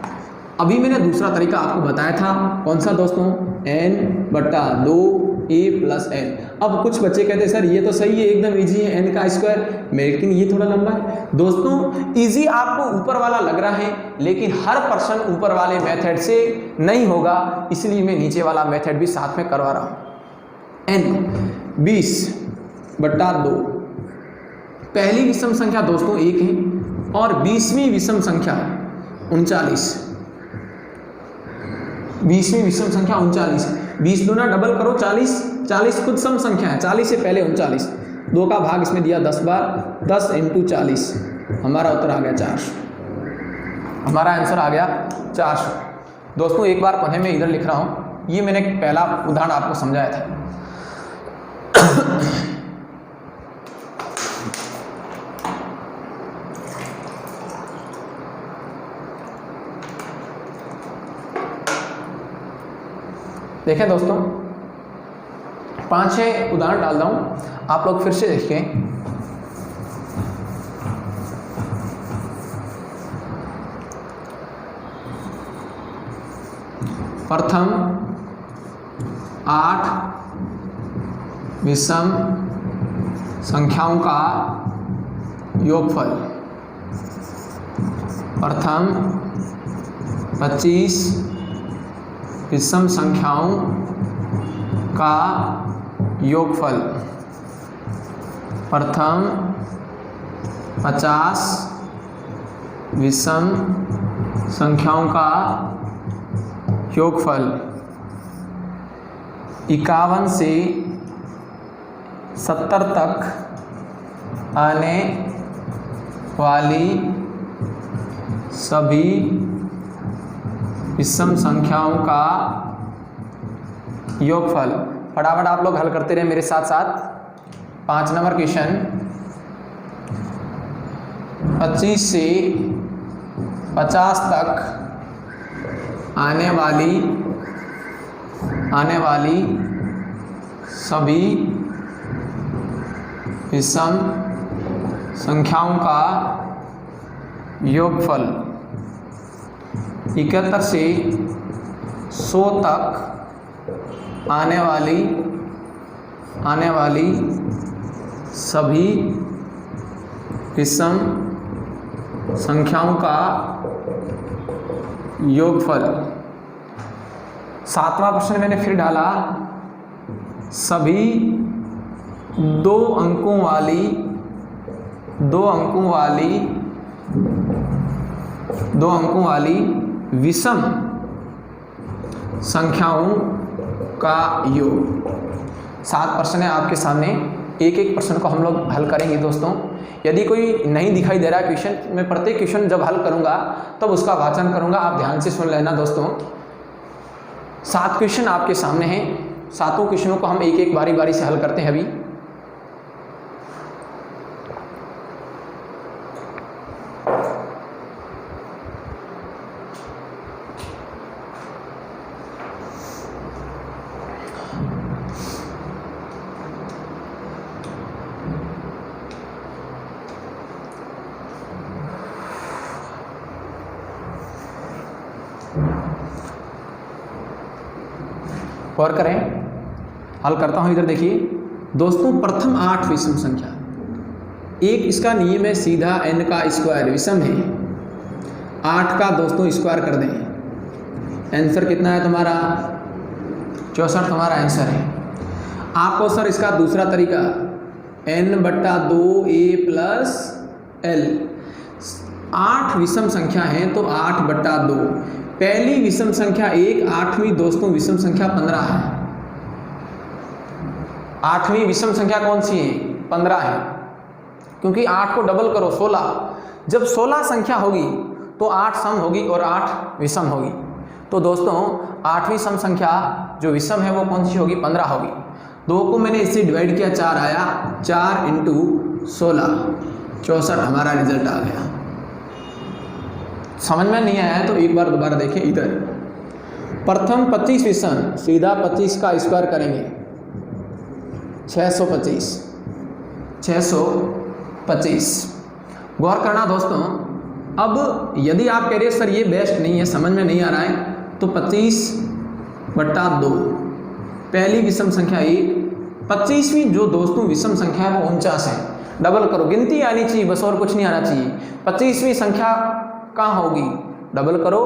अभी मैंने दूसरा तरीका आपको बताया था, कौन सा दोस्तों, n/2 a + n। अब कुछ बच्चे कहते हैं सर ये तो सही है, एकदम इजी है n का स्क्वायर, लेकिन ये थोड़ा लंबा है। दोस्तों इजी आपको ऊपर वाला लग रहा है, लेकिन हर पर्सन ऊपर वाले मेथड से नहीं होगा, इसलिए मैं नीचे वाला मेथड भी साथ में करवा रहा हूँ। n 20/2, पहली विषम संख्या दोस्तों 1 है और 20वीं विषम संख्या 39। 20वीं विषम संख्या 39। 20 दूना डबल करो 40, 40 खुद सम संख्या है, 40 से पहले 39, 2 का भाग इसमें दिया 10 बार, 10 × 40, हमारा उत्तर आ गया 400। हमारा आंसर आ गया 400। दोस्तों एक बार पढ़े, मैं इधर लिख रहा हूँ, ये मैंने पहला उदाहरण आपको समझाया था। देखें दोस्तों, 5-6 उदाहरण डाल रहा हूं, आप लोग फिर से देखें। प्रथम 8 विषम संख्याओं का योगफल। प्रथम 25 विषम संख्याओं का योगफल। प्रथम 50 विषम संख्याओं का योगफल। 51 से 70 तक आने वाली सभी विषम संख्याओं का योगफल। फटाफट आप लोग हल करते रहे मेरे साथ साथ। 5 नंबर क्वेश्चन, 25 से 50 तक आने वाली सभी विषम संख्याओं का योगफल। 71 से 100 तक आने वाली सभी विषम संख्याओं का योगफल। 7वां प्रश्न मैंने फिर डाला, सभी 2 अंकों वाली विषम संख्याओं का योग। 7 प्रश्न है आपके सामने, एक एक प्रश्न को हम लोग हल करेंगे दोस्तों। यदि कोई नहीं दिखाई दे रहा है क्वेश्चन, मैं प्रत्येक क्वेश्चन जब हल करूंगा तब उसका वाचन करूंगा, आप ध्यान से सुन लेना दोस्तों। 7 क्वेश्चन आपके सामने हैं, 7 क्वेश्चनों को हम एक एक बारी बारी से हल करते हैं अभी। गौर करें, हल करता हूं। इधर देखिए दोस्तों, प्रथम 8 विषम संख्या, एक इसका नियम है सीधा n का स्क्वायर, विषम है 8 का दोस्तों स्क्वायर कर दें। आंसर कितना है तुम्हारा 64, तुम्हारा आंसर है। आपको सर इसका दूसरा तरीका n/2a प्लस l। 8 विषम संख्या है तो 8/2। पहली विषम संख्या 1, 8वीं दोस्तों विषम संख्या 15 है। 8वीं विषम संख्या कौन सी है? 15 है, क्योंकि 8 को डबल करो 16। जब 16 संख्या होगी तो 8 सम होगी और 8 विषम होगी। तो दोस्तों 8वीं सम संख्या जो विषम है वो कौन सी होगी? 15 होगी। 2 को मैंने इससे डिवाइड किया, 4 आया, 4 × 16 64 हमारा रिजल्ट आ गया। समझ में नहीं आया है तो एक बार दोबारा देखें। इधर प्रथम 25 विषम, सीधा 25 का स्क्वायर करेंगे 625। 625 गौर करना दोस्तों। अब यदि आप कह रहे हैं सर ये बेस्ट नहीं है, समझ में नहीं आ रहा है, तो 25/2 पहली विषम संख्या 1, 25वीं जो दोस्तों विषम संख्या है वो 49 है। डबल करो, गिनती आनी चाहिए बस, और कुछ नहीं आना चाहिए। 25वीं संख्या कहाँ होगी? डबल करो,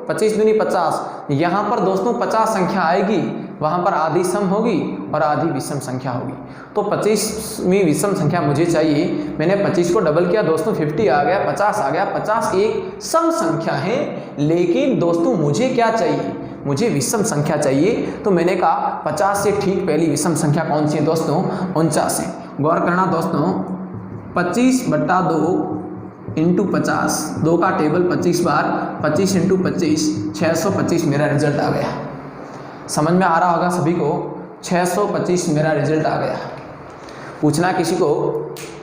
25 दूनी 50। यहाँ पर दोस्तों 50 संख्या आएगी, वहाँ पर आधी सम होगी और आधी विषम संख्या होगी। तो 25वीं विषम संख्या मुझे चाहिए। मैंने 25 को डबल किया दोस्तों, 50 आ गया, 50 आ गया। 50 एक सम संख्या है, लेकिन दोस्तों मुझे क्या चाहिए? मुझे विषम संख्या चाहिए। तो मैंने कहा 50 से ठीक पहली विषम संख्या कौन सी है दोस्तों? 49 है। गौर करना दोस्तों, 25/2 × 50, 2 का टेबल 25 बार, 25 × 25 625 मेरा रिजल्ट आ गया। समझ में आ रहा होगा सभी को, 625 मेरा रिजल्ट आ गया। पूछना किसी को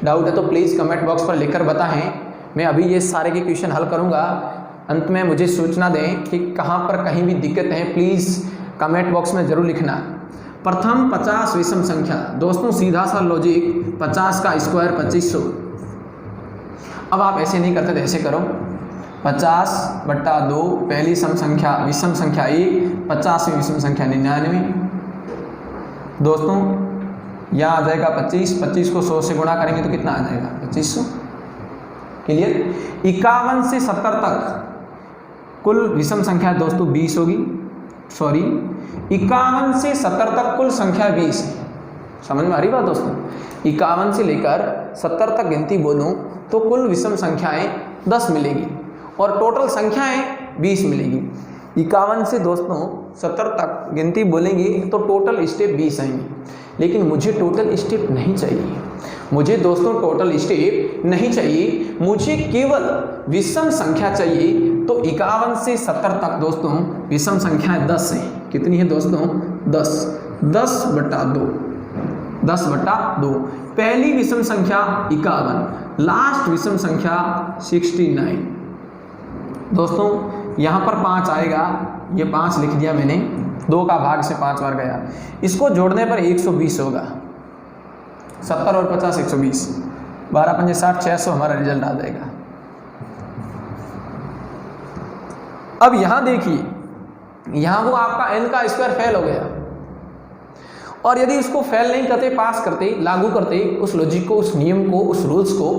डाउट है तो प्लीज़ कमेंट बॉक्स पर लिखकर बताएं। मैं अभी ये सारे के क्वेश्चन हल करूँगा। अंत में मुझे सूचना दें कि कहाँ पर कहीं भी दिक्कत है, प्लीज़ कमेंट बॉक्स में ज़रूर लिखना। प्रथम 50 विषम संख्या, दोस्तों सीधा सा लॉजिक, 50 का स्क्वायर 2500। अब आप ऐसे नहीं करते तो ऐसे करो, 50/2 पहली सम संख्या विषम संख्या 1, 50वीं विषम संख्या 99। दोस्तों यहाँ आ जाएगा 25, 25 को 100 से गुणा करेंगे तो कितना आ जाएगा? 2500। क्लियर? 51 से 70 तक कुल विषम संख्या दोस्तों 20 होगी। सॉरी, 51 से 70 तक कुल संख्या 20 है। समझ में आ रही बात दोस्तों? 51 से लेकर 70 तक गिनती बोलूँ तो कुल विषम संख्याएं 10 मिलेगी और टोटल संख्याएं 20 मिलेगी। 51 से दोस्तों 70 तक गिनती बोलेंगे तो टोटल स्टेप 20 आएंगे, लेकिन मुझे टोटल स्टेप नहीं चाहिए। मुझे दोस्तों टोटल स्टेप नहीं चाहिए, मुझे केवल विषम संख्या चाहिए। तो 51 से 70 तक दोस्तों विषम संख्याएं 10 हैं। कितनी है दोस्तों? 10। 10/2, 10/2। पहली विषम संख्या 51, लास्ट विषम संख्या 69। दोस्तों यहाँ पर 5 आएगा, ये 5 लिख दिया मैंने, 2 का भाग से 5 बार गया। इसको जोड़ने पर 120 होगा। 70 और 50 120, 12 × 5 = 60, 600 हमारा रिजल्ट आ जाएगा। अब यहाँ देखिए, यहाँ वो आपका n का स्क्वायर फेल हो गया, और यदि इसको फेल नहीं करते, पास करते, लागू करते उस लॉजिक को, उस नियम को, उस रूल्स को,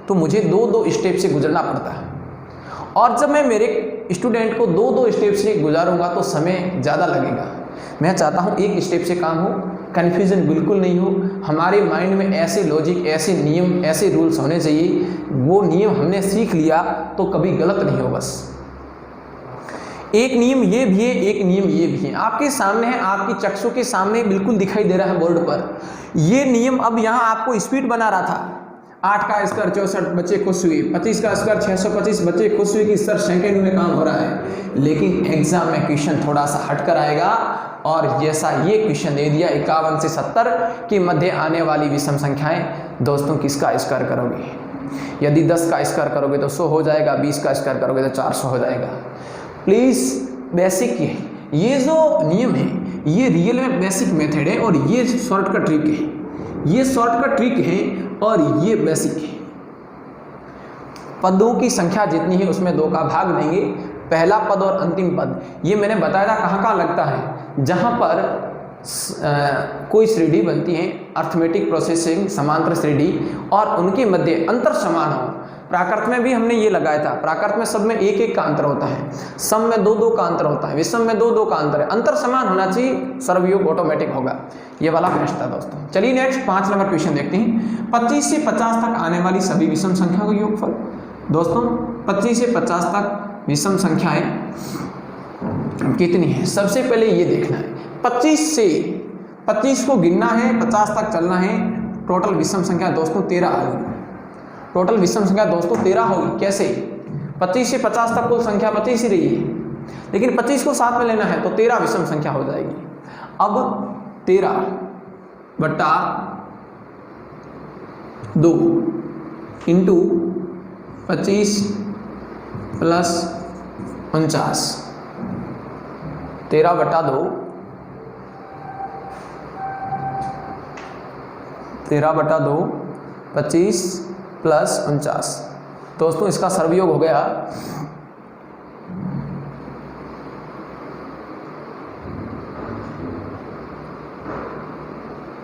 तो मुझे 2-2 स्टेप से गुजरना पड़ता है। और जब मैं मेरे स्टूडेंट को 2-2 स्टेप से गुजारूंगा तो समय ज़्यादा लगेगा। मैं चाहता हूँ एक स्टेप से काम हो, कन्फ्यूज़न बिल्कुल नहीं हो। हमारे माइंड में ऐसे लॉजिक, ऐसे नियम, ऐसे रूल्स होने चाहिए, वो नियम हमने सीख लिया तो कभी गलत नहीं हो। बस एक नियम ये भी है, एक नियम ये भी है, आपके सामने है, आपकी चक्षु के सामने बिल्कुल दिखाई दे रहा है बोर्ड पर। ये नियम अब यहाँ आपको स्पीड बना रहा था। 8 का स्क्वायर 64, बच्चे खुश हुए। 25 का स्क्वायर 625, बच्चे खुश हुए कि सर सेकंड में काम हो रहा है। लेकिन एग्जाम में क्वेश्चन थोड़ा सा हटकर आएगा, और जैसा ये क्वेश्चन दे दिया 51 से 70 के मध्य आने वाली विषम संख्याएं, दोस्तों किसका स्क्वायर करोगे? यदि 10 का स्क्वायर करोगे तो 100 हो जाएगा, 20 का स्क्वायर करोगे तो 400 हो जाएगा। प्लीज़ बेसिक ये जो नियम है ये रियल में बेसिक मेथड है, और ये शॉर्टकट ट्रिक है। ये शॉर्टकट ट्रिक है और ये बेसिक है। पदों की संख्या जितनी है उसमें 2 का भाग देंगे, पहला पद और अंतिम पद। ये मैंने बताया था कहाँ लगता है, जहाँ पर कोई श्रेणी बनती है, अर्थमेटिक प्रोसेसिंग, समांतर श्रेणी, और उनके मध्य अंतर समान हो, प्राकृत में भी हमने ये लगाया था, प्राकृत में सब में एक एक का अंतर होता है, सम में दो दो का अंतर होता है, विषम में दो दो का अंतर है, अंतर समान होना चाहिए, सर्वयोग ऑटोमेटिक होगा। ये वाला प्रश्न था दोस्तों। चलिए नेक्स्ट 5 नंबर क्वेश्चन देखते हैं। 25 से 50 तक आने वाली सभी विषम संख्याओं का योगफल। दोस्तों 25 से 50 तक विषम संख्याएं कितनी है? सबसे पहले ये देखना है 25 को गिनना है, 50 तक चलना है। टोटल विषम संख्या दोस्तों 13 होगी। टोटल विषम संख्या दोस्तों 13 होगी। कैसे? 25 से 50 तक कुल संख्या 25 ही रही है, लेकिन 25 को साथ में लेना है तो 13 विषम संख्या हो जाएगी। अब 13 बटा 2 इंटू 25 प्लस 49, 13 बटा 2 25 प्लस 49। दोस्तों इसका सर्वयोग हो गया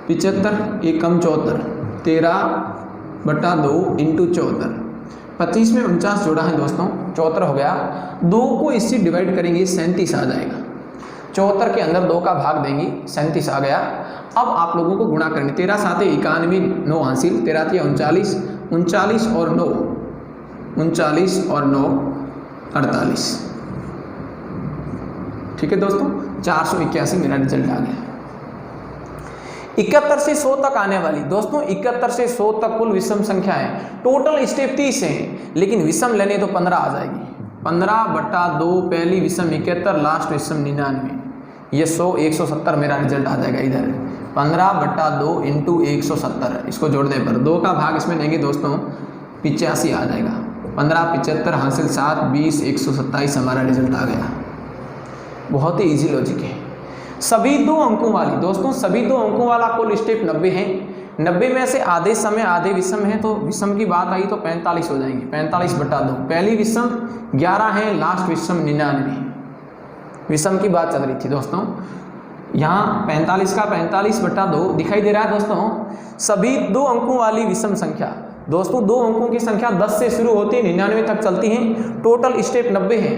75 एकम 74, 13 बटा 2 इंटू 74, 25 में 49 जोड़ा है दोस्तों, 74 हो गया। 2 को इससे डिवाइड करेंगे 37 आ जाएगा। 74 के अंदर 2 का भाग देंगे, 37 आ गया। अब आप लोगों को गुणा करेंगे, 13 7 91, 9 हासिल, 13 39, 39 और 9 39 और 9 48। ठीक है दोस्तों, 481 मेरा रिजल्ट आ गया। 71 से 100 तक आने वाली दोस्तों 71 से 100 तक कुल विषम संख्या है। टोटल स्टेप 30 है, लेकिन विषम लेने तो 15 आ जाएगी। 15 बटा 2 पहली विषम 71, लास्ट विषम 99, ये 100 170 मेरा रिजल्ट आ जाएगा। इधर 15 बटा 2 इंटू 170, इसको जोड़ने पर 2 का भाग इसमें देंगे दोस्तों 85 आ जाएगा। 15 75 हासिल 7 20 127 हमारा रिजल्ट आ गया। बहुत ही इजी लॉजिक है। सभी 2 अंकों वाली दोस्तों, सभी 2 अंकों वाला कुल स्टेप 90 है। 90 में से आधे समय आधे विषम है, तो विषम की बात आई तो 45 हो जाएंगे। 45 बटा 2 पहली विषम 11 है, लास्ट विषम 99। विषम की बात चल रही थी दोस्तों। यहाँ 45 का 45 बटा 2 दिखाई दे रहा है दोस्तों। सभी 2 अंकों वाली विषम संख्या दोस्तों, 2 अंकों की संख्या 10 से शुरू होती है, 99 तक चलती है। टोटल स्टेप 90 है,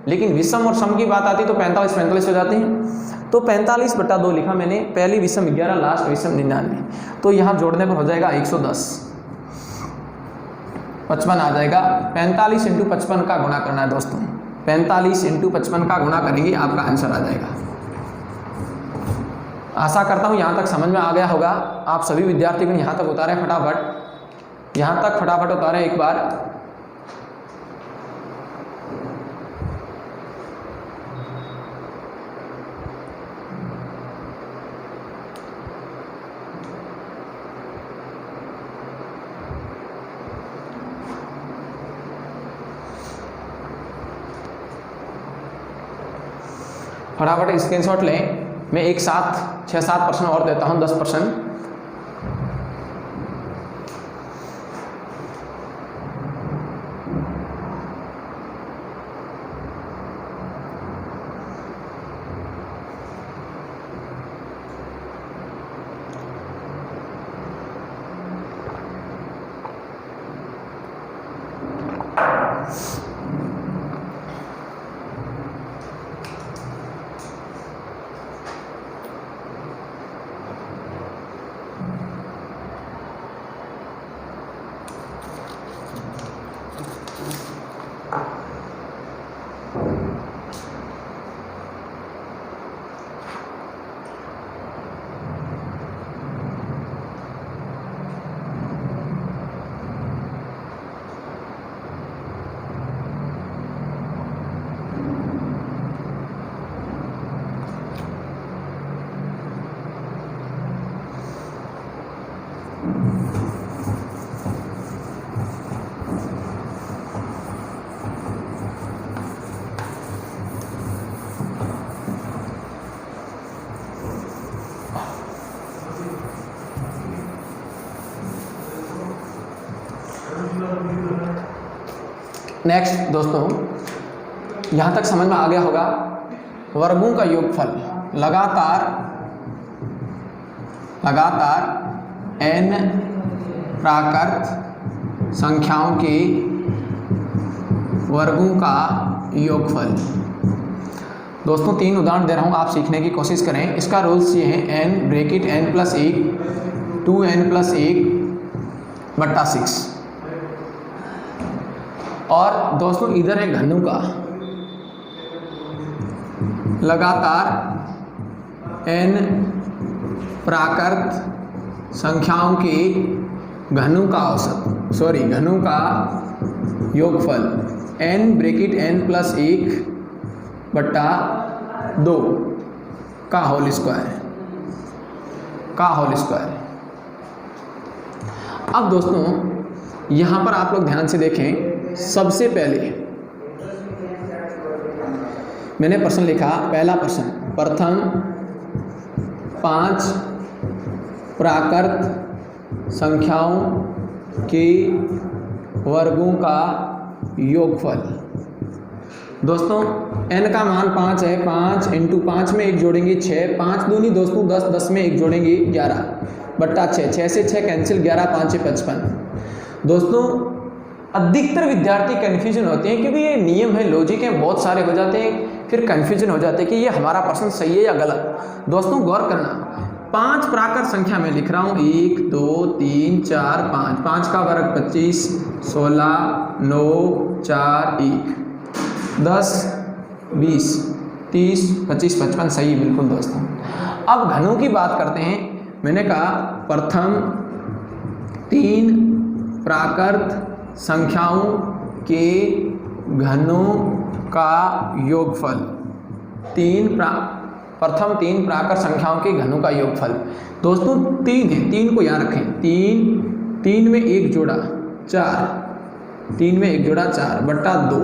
लेकिन विषम और सम की बात आती तो 45 हो जाते हैं। तो 45 बटा 2 लिखा मैंने, पहली विषम 11, लास्ट विषम 99। तो यहाँ जोड़ने पर हो जाएगा 110, 55 आ जाएगा। 45 इंटू 55 का गुणा करना है दोस्तों, 45 इंटू 55 का गुणा करेंगे, आपका आंसर आ जाएगा। आशा करता हूँ यहाँ तक समझ में आ गया होगा। आप सभी विद्यार्थीगण यहाँ तक उतारे फटाफट, यहाँ तक फटाफट उतारे एक बार। फटाफट स्क्रीनशॉट लें। मैं एक साथ 6-7 प्रश्न और देता हूं, 10 प्रश्न। नेक्स्ट दोस्तों, यहाँ तक समझ में आ गया होगा। वर्गों का योगफल लगातार n प्राकृत संख्याओं की वर्गों का योगफल। दोस्तों 3 उदाहरण दे रहा हूँ, आप सीखने की कोशिश करें। इसका रूल्स ये है n bracket n plus 1 2n plus 1 बट्टा 6। और दोस्तों इधर है घनों का लगातार n प्राकृत संख्याओं के घनों का औसत, घनों का योगफल n ब्रेकेट n प्लस 1 बट्टा 2 का होल स्क्वायर अब दोस्तों यहाँ पर आप लोग ध्यान से देखें। सबसे पहले मैंने प्रश्न लिखा, पहला प्रश्न, प्रथम 5 प्राकृत संख्याओं के वर्गों का योगफल। दोस्तों n का मान 5 है, 5 इंटू 5 में 1 जोड़ेंगे 6, 5 दूनी दोस्तों 10, 10 में 1 जोड़ेंगे 11 बट्टा 6, 6 से 6 कैंसिल, 11 5 55। दोस्तों अधिकतर विद्यार्थी कन्फ्यूजन होते हैं क्योंकि ये नियम है, लॉजिक है, बहुत सारे हो जाते हैं, फिर कन्फ्यूजन हो जाते हैं कि ये हमारा प्रश्न सही है या गलत। दोस्तों गौर करना, 5 प्राकृत संख्या में लिख रहा हूँ, 1 2 3 4 5, 5 का वर्ग 25, 16 9 4 1 10 20 30 25 55, सही बिल्कुल दोस्तों। अब घनों की बात करते हैं। मैंने कहा प्रथम 3 प्राकृत संख्याओं के घनों का योगफल, प्रथम 3 प्राकृत संख्याओं के घनों का योगफल। दोस्तों 3 है, 3 को यहाँ रखें, 3 में 1 जोड़ा 4, 3 में 1 जोड़ा 4 बट्टा 2,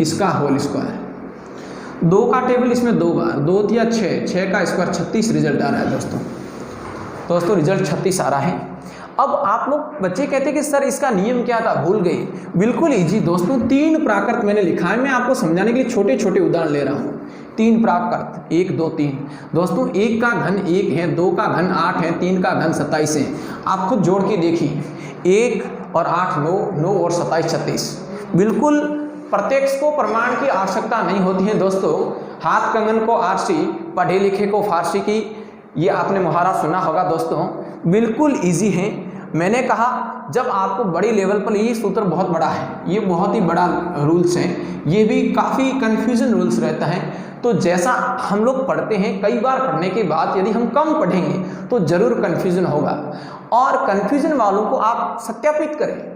इसका होल स्क्वायर। 2 का टेबल इसमें 2 बार, 2 या 6, 6 का स्क्वायर 36 रिजल्ट आ रहा है दोस्तों रिजल्ट 36 आ रहा है। अब आप लोग बच्चे कहते हैं कि सर इसका नियम क्या था, भूल गए। बिल्कुल इजी दोस्तों, 3 प्राकृत मैंने लिखा है, मैं आपको समझाने के लिए छोटे छोटे उदाहरण ले रहा हूँ। 3 प्राकृत 1 2 3। दोस्तों 1 का घन 1 है, 2 का घन 8 है, 3 का घन 27 है। आप खुद जोड़ के देखिए, 1 और 8 9, 9 और 27 36। बिल्कुल प्रत्यक्ष को प्रमाण की आवश्यकता नहीं होती है दोस्तों। हाथ कंगन को आरसी, पढ़े लिखे को फारसी की, ये आपने मुहावरा सुना होगा दोस्तों। बिल्कुल इजी है। मैंने कहा जब आपको बड़ी लेवल पर, ये सूत्र बहुत बड़ा है, ये बहुत ही बड़ा रूल्स है, ये भी काफ़ी कन्फ्यूजन रूल्स रहता है। तो जैसा हम लोग पढ़ते हैं, कई बार पढ़ने के बाद यदि हम कम पढ़ेंगे तो ज़रूर कन्फ्यूजन होगा, और कन्फ्यूजन वालों को आप सत्यापित करें।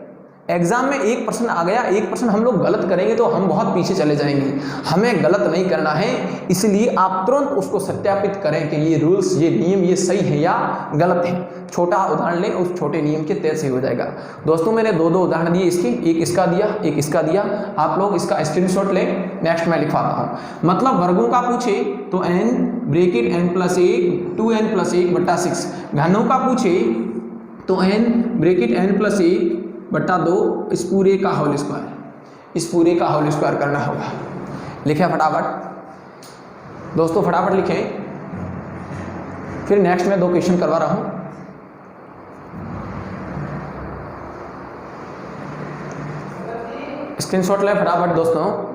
एग्जाम में एक प्रश्न आ गया, एक प्रश्न हम लोग गलत करेंगे तो हम बहुत पीछे चले जाएंगे। हमें गलत नहीं करना है, इसलिए आप तुरंत उसको सत्यापित करें कि ये रूल्स, ये नियम, ये सही है या गलत है। छोटा उदाहरण लें, उस छोटे नियम के तहत सही हो जाएगा। दोस्तों मैंने 2 उदाहरण दिए इसके, एक इसका दिया, एक इसका दिया। आप लोग इसका स्क्रीनशॉट लें, नेक्स्ट मैं लिखवाता हूँ। मतलब वर्गों का पूछे तो n bracket n plus 1 2n plus 1 बट्टा 6। घनों का पूछे तो n ब्रेकेट n प्लस 1 बट्टा 2, इस पूरे का होल स्क्वायर करना होगा। लिखें फटाफट दोस्तों, फटाफट लिखें, फिर नेक्स्ट मैं 2 क्वेश्चन करवा रहा हूं। स्क्रीनशॉट लें फटाफट दोस्तों।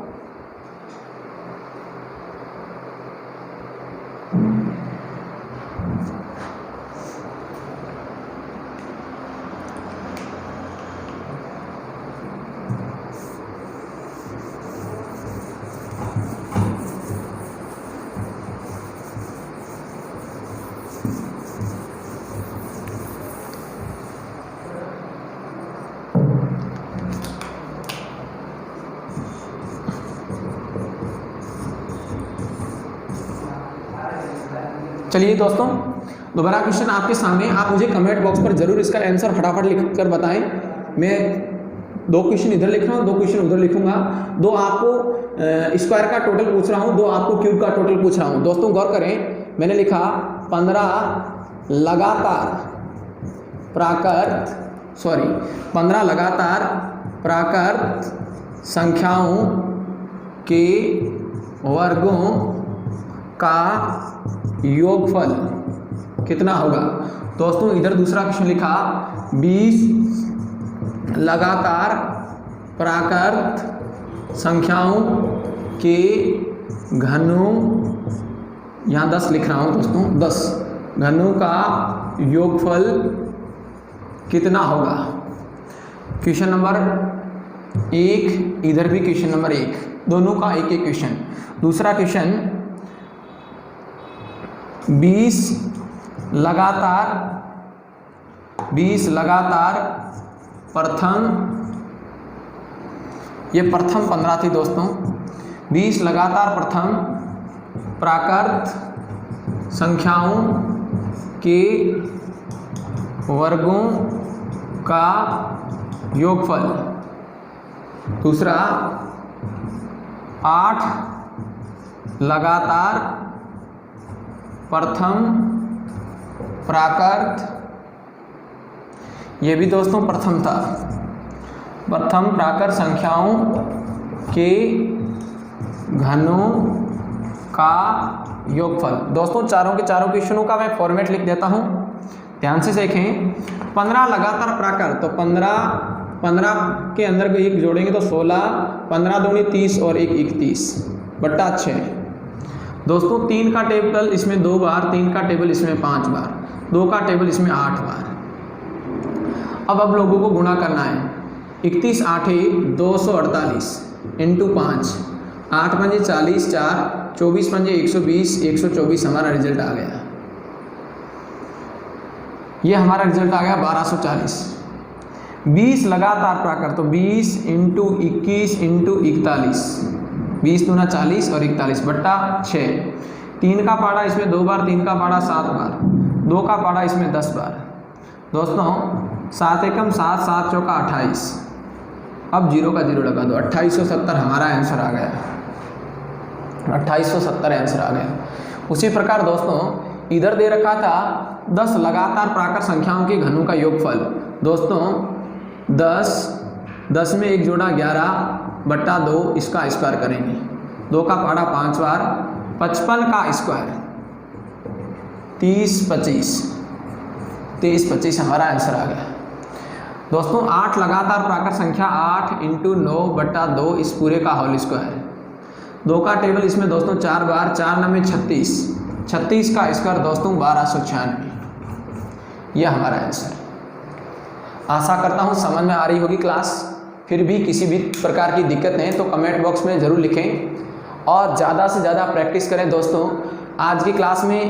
चलिए दोस्तों, दोबारा क्वेश्चन आपके सामने। आप मुझे कमेंट बॉक्स पर जरूर इसका आंसर फटाफट लिख कर बताएं। मैं 2 क्वेश्चन इधर लिख रहा हूँ, 2 क्वेश्चन उधर लिखूंगा। 2 आपको स्क्वायर का टोटल पूछ रहा हूँ, 2 आपको क्यूब का टोटल पूछ रहा हूँ। दोस्तों गौर करें, मैंने लिखा 15 लगातार प्राकृत संख्याओं के वर्गों का योगफल कितना होगा। दोस्तों इधर दूसरा क्वेश्चन लिखा 20 लगातार प्राकृत संख्याओं के घनों, यहाँ 10 लिख रहा हूँ दोस्तों, 10 घनों का योगफल कितना होगा। क्वेश्चन नंबर 1, इधर भी क्वेश्चन नंबर 1, दोनों का एक एक क्वेश्चन। दूसरा क्वेश्चन, 20 लगातार प्रथम, ये प्रथम 15 थी दोस्तों, 20 लगातार प्रथम प्राकृत संख्याओं के वर्गों का योगफल। दूसरा, 8 लगातार प्रथम प्राकृत, ये भी दोस्तों प्रथम था, प्रथम प्राकृत संख्याओं के घनों का योगफल। दोस्तों चारों के चारों क्वेश्चनों का मैं फॉर्मेट लिख देता हूं, ध्यान से देखें। 15 लगातार प्राकृत, तो 15 के अंदर को 1 जोड़ेंगे तो 16, 15 दूनी 30 और 1 31 बट्टा 6। दोस्तों 3 का टेबल इसमें 2 बार, 3 का टेबल इसमें 5 बार, 2 का टेबल इसमें 8 बार। अब लोगों को गुणा करना है। 31 8 248 इंटू 5, 8 पंजे 40, 4 24 पंजे 120, 124 हमारा रिजल्ट आ गया। ये हमारा रिजल्ट आ गया 1240। 20 लगातार प्राकृत, तो 20 इंटू 21 इंटू 41, 20 दूना 40 और 41 बट्टा 6। 3 का पाड़ा इसमें 2 बार, 3 का पाड़ा 7 बार, 2 का पाड़ा इसमें 10 बार। दोस्तों 7 एकम 7, 7 चौका 28, अब 0 का 0 लगा दो, 2870 हमारा आंसर आ गया, 2870 आंसर आ गया। उसी प्रकार दोस्तों इधर दे रखा था 10 लगातार प्राकृत संख्याओं के घनों का योगफल। दोस्तों 10 में 1 जोड़ा 11 बट्टा 2, इसका स्क्वायर करेंगे, 2 का पाड़ा 5 बार, 55 का स्क्वायर 30 25, 23 25 हमारा आंसर आ गया। दोस्तों 8 लगातार प्राकृत संख्या, 8 इंटू 9 बट्टा 2, इस पूरे का होल स्क्वायर। 2 का टेबल इसमें दोस्तों 4 बार, 4 9 में 36, 36 का स्क्वायर दोस्तों 1296, यह हमारा आंसर। आशा करता हूँ समझ में आ रही होगी क्लास। फिर भी किसी भी प्रकार की दिक्कत है तो कमेंट बॉक्स में ज़रूर लिखें और ज़्यादा से ज़्यादा प्रैक्टिस करें। दोस्तों आज की क्लास में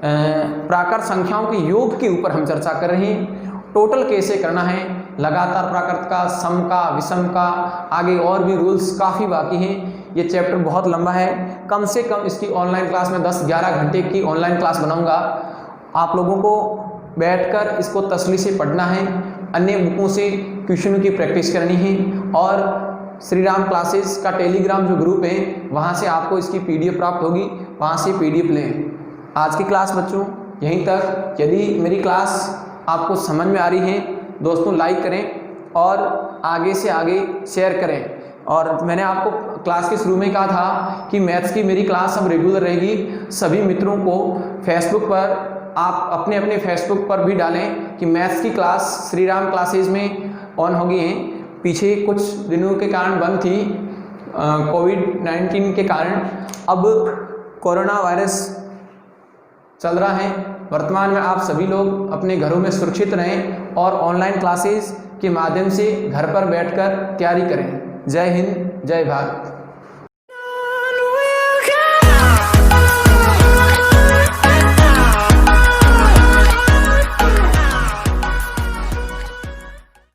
प्राकृत संख्याओं के योग के ऊपर हम चर्चा कर रहे हैं। टोटल कैसे करना है, लगातार प्राकृत का, सम का, विषम का, आगे और भी रूल्स काफ़ी बाकी हैं। ये चैप्टर बहुत लंबा है, कम से कम इसकी ऑनलाइन क्लास में 10-11 घंटे की ऑनलाइन क्लास बनाऊंगा। आप लोगों को बैठकर इसको तसल्ली से पढ़ना है, अन्य बुकों से क्वेश्चनों की प्रैक्टिस करनी है और श्री राम क्लासेस का टेलीग्राम जो ग्रुप है वहाँ से आपको इसकी PDF प्राप्त होगी, वहाँ से PDF लें। आज की क्लास बच्चों यहीं तक। यदि मेरी क्लास आपको समझ में आ रही है दोस्तों लाइक करें और आगे से आगे शेयर करें। और मैंने आपको क्लास के शुरू में कहा था कि मैथ्स की मेरी क्लास अब रेगुलर रहेगी। सभी मित्रों को फेसबुक पर आप अपने अपने फेसबुक पर भी डालें कि मैथ्स की क्लास श्री राम क्लासेज में ऑन होगी हैं। पीछे कुछ दिनों के कारण बंद थी कोविड-19 के कारण, अब कोरोना वायरस चल रहा है। वर्तमान में आप सभी लोग अपने घरों में सुरक्षित रहें और ऑनलाइन क्लासेस के माध्यम से घर पर बैठकर तैयारी करें। जय हिंद, जय भारत।